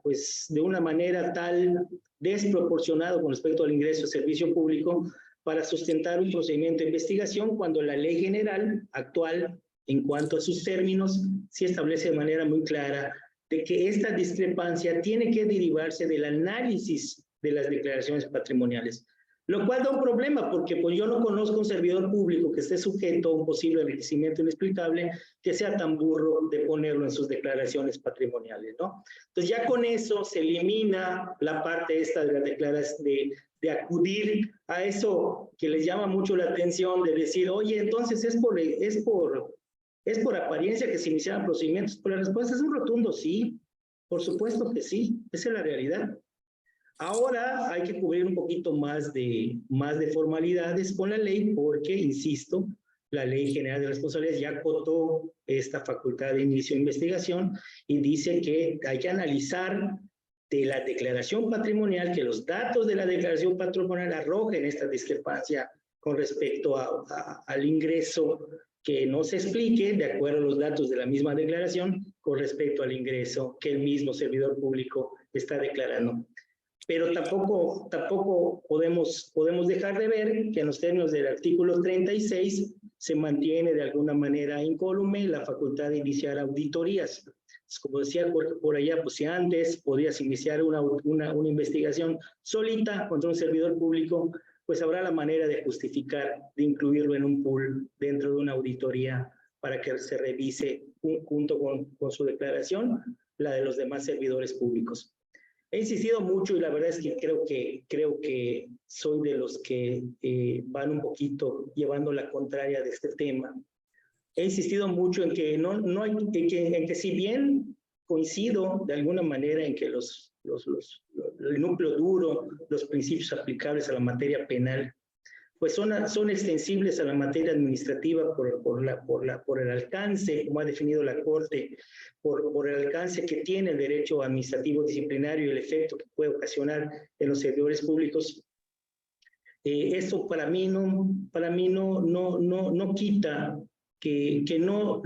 pues de una manera tal desproporcionado con respecto al ingreso de servicio público para sustentar un procedimiento de investigación, cuando la ley general actual, en cuanto a sus términos, sí establece de manera muy clara de que esta discrepancia tiene que derivarse del análisis de las declaraciones patrimoniales. Lo cual da un problema, porque pues yo no conozco un servidor público que esté sujeto a un posible enriquecimiento inexplicable que sea tan burro de ponerlo en sus declaraciones patrimoniales, ¿no? Entonces ya con eso se elimina la parte esta de las declaraciones, de acudir a eso que les llama mucho la atención, de decir, oye, entonces es por apariencia que se iniciaran procedimientos. Pero la respuesta es un rotundo sí, por supuesto que sí, esa es la realidad. Ahora hay que cubrir un poquito más de formalidades con la ley porque, insisto, la Ley General de Responsabilidades ya acotó esta facultad de inicio de investigación y dice que hay que analizar de la declaración patrimonial, que los datos de la declaración patrimonial arrojen esta discrepancia con respecto al ingreso que no se explique, de acuerdo a los datos de la misma declaración, con respecto al ingreso que el mismo servidor público está declarando. Pero tampoco podemos dejar de ver que en los términos del artículo 36 se mantiene de alguna manera incólume la facultad de iniciar auditorías. Como decía por allá, pues si antes podías iniciar una investigación solita contra un servidor público, pues habrá la manera de justificar, de incluirlo en un pool dentro de una auditoría para que se revise junto con su declaración la de los demás servidores públicos. He insistido mucho y la verdad es que creo que soy de los que van un poquito llevando la contraria de este tema. He insistido mucho en que en que si bien coincido de alguna manera en que el núcleo duro, los principios aplicables a la materia penal, pues son extensibles a la materia administrativa por el alcance, como ha definido la Corte, por el alcance que tiene el derecho administrativo disciplinario y el efecto que puede ocasionar en los servidores públicos. Esto para mí no quita que no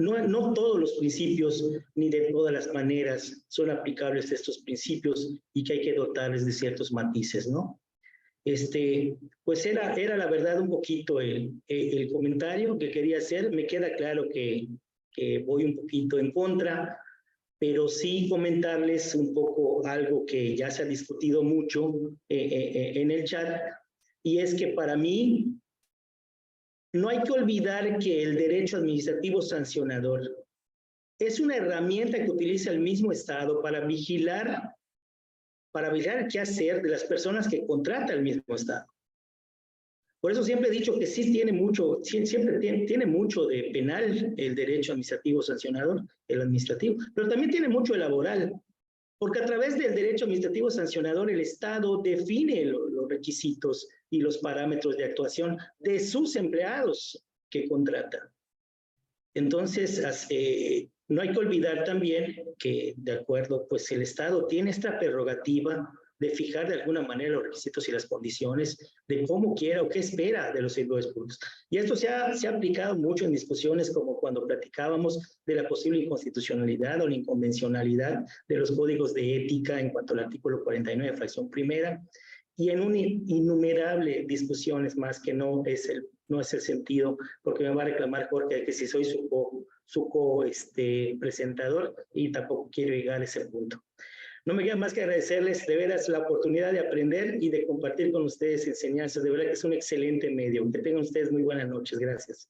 todos los principios ni de todas las maneras son aplicables estos principios y que hay que dotarles de ciertos matices, ¿no? Pues era la verdad un poquito el comentario que quería hacer. Me queda claro que voy un poquito en contra, pero sí comentarles un poco algo que ya se ha discutido mucho en el chat, y es que para mí no hay que olvidar que el derecho administrativo sancionador es una herramienta que utiliza el mismo Estado para vigilar qué hacer de las personas que contrata el mismo Estado. Por eso siempre he dicho que sí tiene mucho de penal el derecho administrativo sancionador, el administrativo, pero también tiene mucho el laboral, porque a través del derecho administrativo sancionador el Estado define los requisitos y los parámetros de actuación de sus empleados que contrata. Entonces, no hay que olvidar también que, de acuerdo, pues el Estado tiene esta prerrogativa de fijar de alguna manera los requisitos y las condiciones de cómo quiera o qué espera de los servidores públicos. Y esto se ha aplicado mucho en discusiones como cuando platicábamos de la posible inconstitucionalidad o la inconvencionalidad de los códigos de ética en cuanto al artículo 49, fracción primera, y en innumerables discusiones más que no es el sentido, porque me va a reclamar Jorge que si soy su presentador, y tampoco quiero llegar a ese punto. No me queda más que agradecerles de veras la oportunidad de aprender y de compartir con ustedes enseñanzas. De verdad que es un excelente medio. Que tengan ustedes muy buenas noches. Gracias.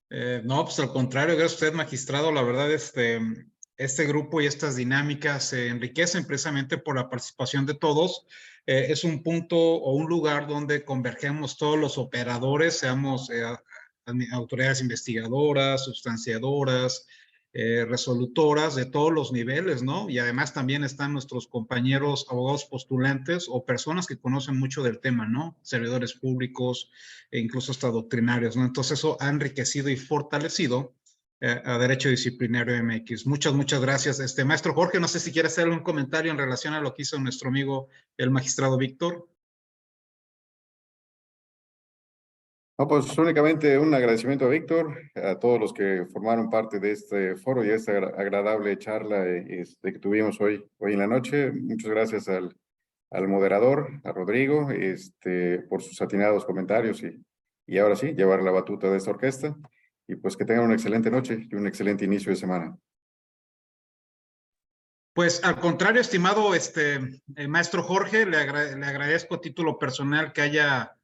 No, pues al contrario, gracias a usted, magistrado. La verdad, este grupo y estas dinámicas se enriquecen precisamente por la participación de todos. Es un punto o un lugar donde convergemos todos los operadores, seamos autoridades investigadoras, sustanciadoras, resolutoras de todos los niveles, ¿no? Y además también están nuestros compañeros abogados postulantes o personas que conocen mucho del tema, ¿no? Servidores públicos e incluso hasta doctrinarios, ¿no? Entonces eso ha enriquecido y fortalecido a Derecho Disciplinario MX. Muchas gracias. Maestro Jorge, no sé si quiere hacer un comentario en relación a lo que hizo nuestro amigo el magistrado Víctor. No, pues únicamente un agradecimiento a Víctor, a todos los que formaron parte de este foro y esta agradable charla que tuvimos hoy en la noche. Muchas gracias al moderador, a Rodrigo, por sus atinados comentarios y ahora sí, llevar la batuta de esta orquesta. Y pues que tengan una excelente noche y un excelente inicio de semana. Pues al contrario, estimado maestro Jorge, le agradezco a título personal que haya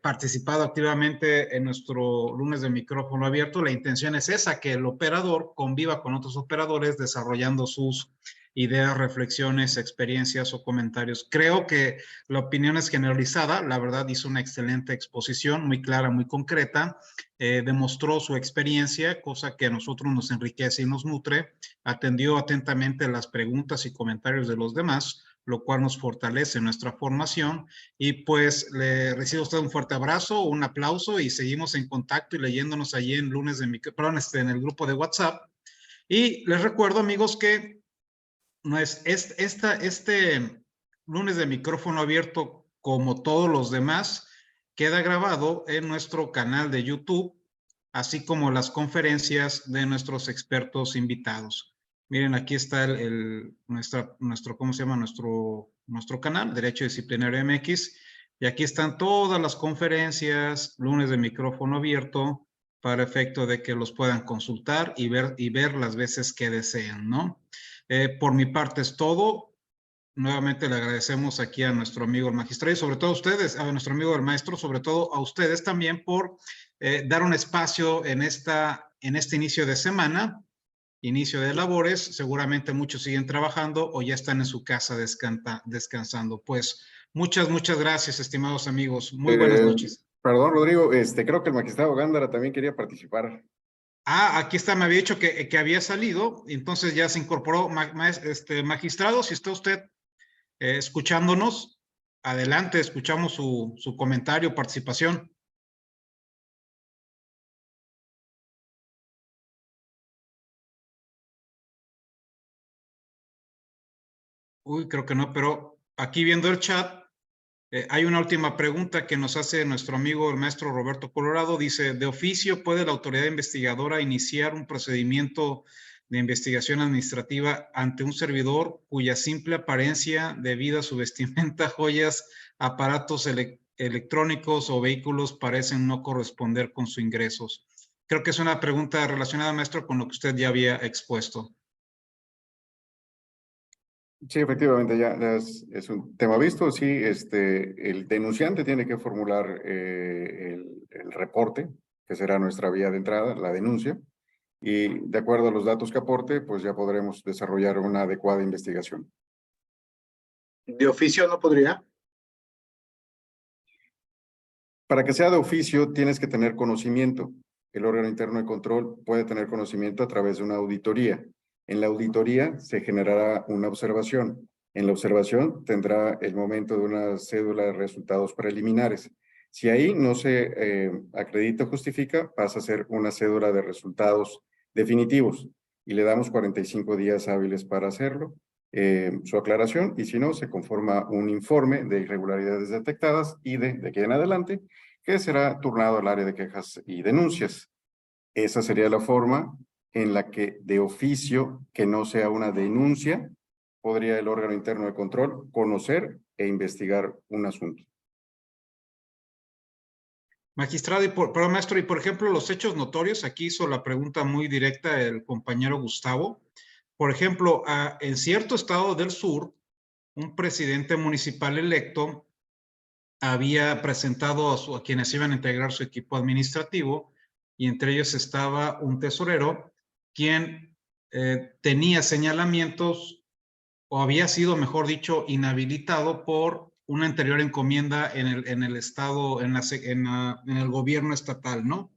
participado activamente en nuestro lunes de micrófono abierto. La intención es esa, que el operador conviva con otros operadores desarrollando sus ideas, reflexiones, experiencias o comentarios. Creo que la opinión es generalizada. La verdad, hizo una excelente exposición, muy clara, muy concreta. Demostró su experiencia, cosa que a nosotros nos enriquece y nos nutre. Atendió atentamente las preguntas y comentarios de los demás, lo cual nos fortalece nuestra formación. Y pues le recibo a usted un fuerte abrazo, un aplauso y seguimos en contacto y leyéndonos allí en lunes en el grupo de WhatsApp. Y les recuerdo, amigos, que este lunes de micrófono abierto, como todos los demás, queda grabado en nuestro canal de YouTube, así como las conferencias de nuestros expertos invitados. Miren, aquí está ¿cómo se llama? Nuestro canal, Derecho Disciplinario MX, y aquí están todas las conferencias, lunes de micrófono abierto, para efecto de que los puedan consultar y ver las veces que deseen, ¿no? Por mi parte es todo. Nuevamente le agradecemos aquí a nuestro amigo el magistrado y sobre todo a ustedes, a nuestro amigo el maestro, sobre todo a ustedes también por dar un espacio en este inicio de semana inicio de labores, seguramente muchos siguen trabajando o ya están en su casa descansando. Pues muchas gracias, estimados amigos. Muy buenas noches. Perdón, Rodrigo, creo que el magistrado Gándara también quería participar. Ah, aquí está, me había dicho que había salido, entonces ya se incorporó. Magistrado, si está usted escuchándonos, adelante, escuchamos su comentario, participación. Uy, creo que no, pero aquí viendo el chat, hay una última pregunta que nos hace nuestro amigo el maestro Roberto Colorado. Dice, ¿de oficio puede la autoridad investigadora iniciar un procedimiento de investigación administrativa ante un servidor cuya simple apariencia debido a su vestimenta, joyas, aparatos electrónicos o vehículos parecen no corresponder con sus ingresos? Creo que es una pregunta relacionada, maestro, con lo que usted ya había expuesto. Sí, efectivamente, ya es un tema visto. Sí, el denunciante tiene que formular el reporte, que será nuestra vía de entrada, la denuncia, y de acuerdo a los datos que aporte, pues ya podremos desarrollar una adecuada investigación. ¿De oficio no podría? Para que sea de oficio, tienes que tener conocimiento. El órgano interno de control puede tener conocimiento a través de una auditoría. En la auditoría se generará una observación. En la observación tendrá el momento de una cédula de resultados preliminares. Si ahí no se acredita o justifica, pasa a ser una cédula de resultados definitivos y le damos 45 días hábiles para hacerlo, su aclaración, y si no, se conforma un informe de irregularidades detectadas y de aquí en adelante, que será turnado al área de quejas y denuncias. Esa sería la forma en la que de oficio, que no sea una denuncia, podría el órgano interno de control conocer e investigar un asunto. Magistrado, pero maestro, y por ejemplo, los hechos notorios, aquí hizo la pregunta muy directa el compañero Gustavo. Por ejemplo, en cierto estado del sur, un presidente municipal electo había presentado a quienes iban a integrar su equipo administrativo, y entre ellos estaba un tesorero, quien tenía señalamientos, o había sido, mejor dicho, inhabilitado por una anterior encomienda en el estado, en el gobierno estatal, ¿no?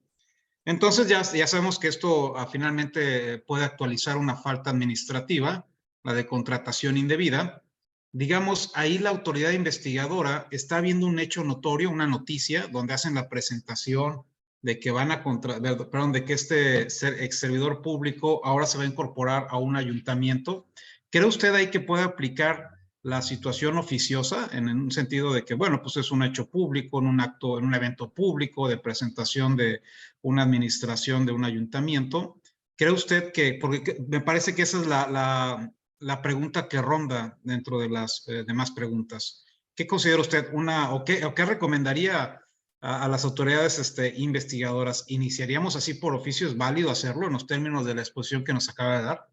Entonces ya sabemos que esto finalmente puede actualizar una falta administrativa, la de contratación indebida. Digamos, ahí la autoridad investigadora está viendo un hecho notorio, una noticia, donde hacen la presentación de que de que este ex servidor público ahora se va a incorporar a un ayuntamiento. ¿Cree usted ahí que puede aplicar la situación oficiosa en un sentido de que, bueno, pues es un hecho público, en un evento público de presentación de una administración de un ayuntamiento? ¿Cree usted que, porque me parece que esa es la pregunta que ronda dentro de las demás preguntas? ¿Qué considera usted o qué recomendaría a las autoridades investigadoras? ¿Iniciaríamos así por oficio? ¿Es válido hacerlo en los términos de la exposición que nos acaba de dar?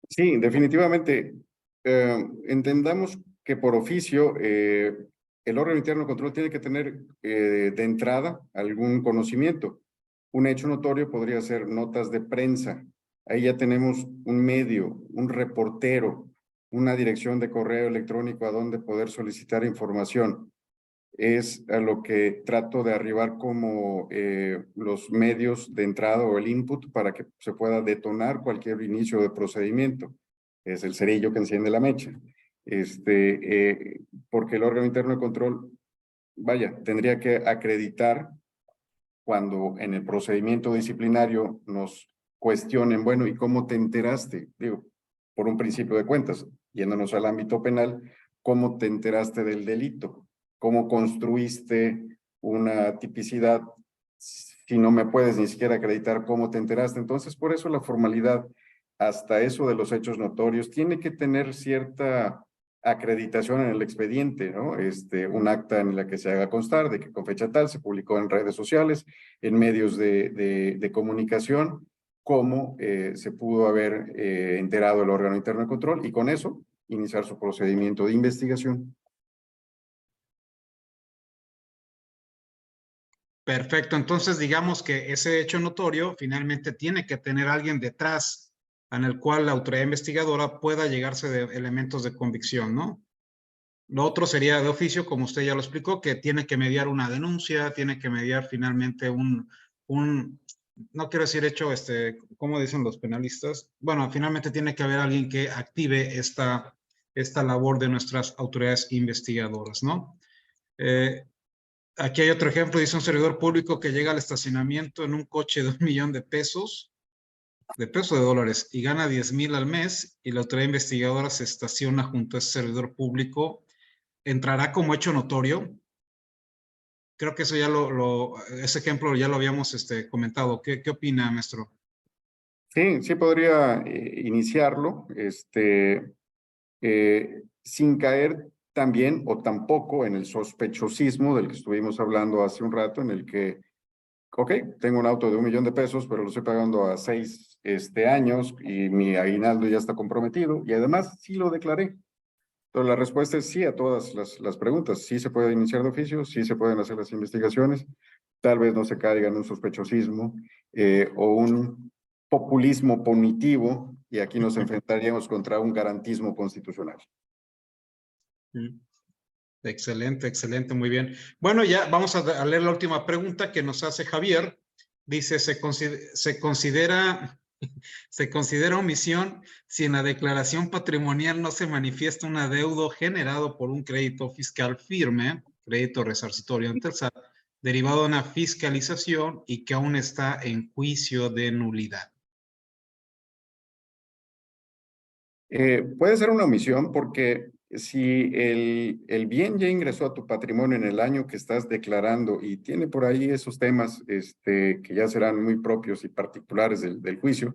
Sí, definitivamente. Entendamos que por oficio el órgano interno de control tiene que tener de entrada algún conocimiento. Un hecho notorio podría ser notas de prensa. Ahí ya tenemos un medio, un reportero, una dirección de correo electrónico a donde poder solicitar información. Es a lo que trato de arribar como los medios de entrada o el input para que se pueda detonar cualquier inicio de procedimiento. Es el cerillo que enciende la mecha. Porque el órgano interno de control, vaya, tendría que acreditar cuando en el procedimiento disciplinario nos cuestionen, bueno, ¿y cómo te enteraste? Digo, por un principio de cuentas, yéndonos al ámbito penal, ¿cómo te enteraste del delito? ¿Cómo construiste una tipicidad si no me puedes ni siquiera acreditar cómo te enteraste? Entonces, por eso la formalidad, hasta eso de los hechos notorios, tiene que tener cierta acreditación en el expediente, ¿no? Un acta en la que se haga constar de que con fecha tal se publicó en redes sociales, en medios de comunicación, cómo se pudo haber enterado el órgano interno de control, y con eso iniciar su procedimiento de investigación. Perfecto, entonces digamos que ese hecho notorio finalmente tiene que tener alguien detrás en el cual la autoridad investigadora pueda llegarse de elementos de convicción, ¿no? Lo otro sería de oficio, como usted ya lo explicó, que tiene que mediar una denuncia, tiene que mediar finalmente no quiero decir hecho, ¿cómo dicen los penalistas? Bueno, finalmente tiene que haber alguien que active esta labor de nuestras autoridades investigadoras, ¿no? Aquí hay otro ejemplo, dice un servidor público que llega al estacionamiento en un coche de $1 millón de pesos de dólares y gana 10,000 al mes y la autoridad investigadora se estaciona junto a ese servidor público, ¿entrará como hecho notorio? Creo que eso ya ese ejemplo ya lo habíamos comentado. ¿Qué opina, maestro? Sí, sí podría iniciarlo, sin caer también o tampoco en el sospechosismo del que estuvimos hablando hace un rato, en el que, ok, tengo un auto de $1 millón de pesos, pero lo estoy pagando a 6 años y mi aguinaldo ya está comprometido y además sí lo declaré. Entonces la respuesta es sí a todas las preguntas. Sí se puede iniciar de oficio, sí se pueden hacer las investigaciones, tal vez no se caiga en un sospechosismo o un populismo punitivo y aquí nos enfrentaríamos contra un garantismo constitucional. Excelente, excelente, muy bien. Bueno, ya vamos a leer la última pregunta que nos hace Javier. Dice, ¿se considera omisión si en la declaración patrimonial no se manifiesta un adeudo generado por un crédito fiscal firme, crédito resarcitorio ante el SAT, derivado de una fiscalización y que aún está en juicio de nulidad? Puede ser una omisión porque si el bien ya ingresó a tu patrimonio en el año que estás declarando y tiene por ahí esos temas que ya serán muy propios y particulares del juicio,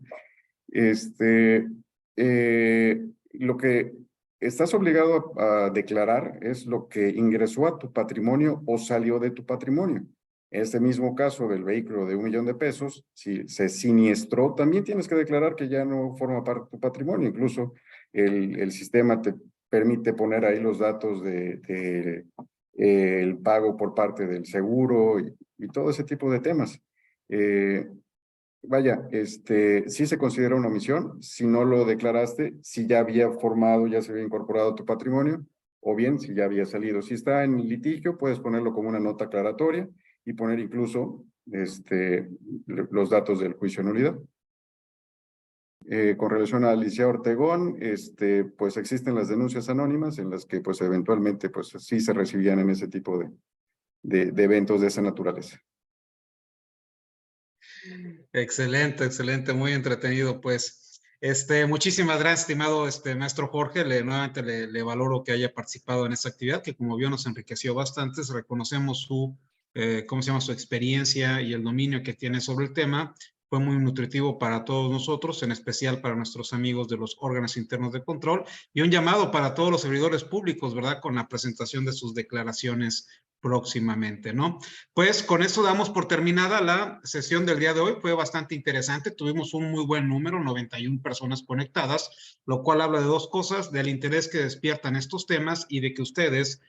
lo que estás obligado a declarar es lo que ingresó a tu patrimonio o salió de tu patrimonio. En este mismo caso del vehículo de $1 millón de pesos, si se siniestró, también tienes que declarar que ya no forma parte de tu patrimonio. Incluso el sistema te permite poner ahí los datos de el pago por parte del seguro y todo ese tipo de temas. Vaya, sí se considera una omisión si no lo declaraste, si ya había formado, ya se había incorporado a tu patrimonio, o bien si ya había salido. Si está en litigio, puedes ponerlo como una nota aclaratoria y poner incluso los datos del juicio de nulidad. Con relación a Alicia Ortegón, pues existen las denuncias anónimas en las que pues eventualmente pues sí se recibían en ese tipo de eventos de esa naturaleza. Excelente, excelente, muy entretenido, pues. Muchísimas gracias, estimado maestro Jorge. Nuevamente le valoro que haya participado en esta actividad, que como vio nos enriqueció bastante. Reconocemos su experiencia y el dominio que tiene sobre el tema. Fue muy nutritivo para todos nosotros, en especial para nuestros amigos de los órganos internos de control, y un llamado para todos los servidores públicos, ¿verdad? Con la presentación de sus declaraciones próximamente, ¿no? Pues con eso damos por terminada la sesión del día de hoy. Fue bastante interesante, tuvimos un muy buen número, 91 personas conectadas, lo cual habla de dos cosas: del interés que despiertan estos temas y de que ustedes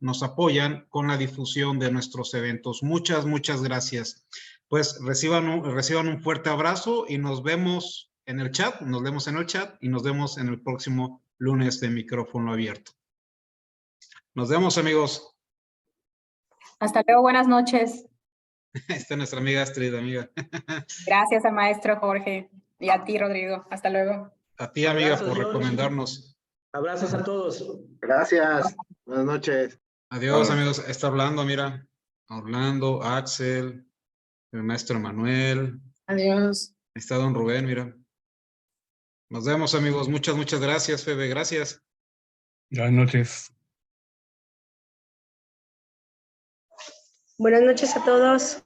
nos apoyan con la difusión de nuestros eventos. Muchas, muchas gracias. Pues reciban un fuerte abrazo y nos vemos en el chat, y nos vemos en el próximo lunes de micrófono abierto. Nos vemos, amigos. Hasta luego, buenas noches. Esta es nuestra amiga Astrid, amiga. Gracias al maestro Jorge y a ti, Rodrigo. Hasta luego. A ti, amiga, Abrazos, por George. recomendarnos. Abrazos a todos. Gracias. Buenas noches. Adiós, amigos. Está hablando, mira. Orlando, Axel, el maestro Manuel. Adiós. Está don Rubén, mira. Nos vemos, amigos. Muchas, muchas gracias, Febe. Gracias. Buenas noches. Buenas noches a todos.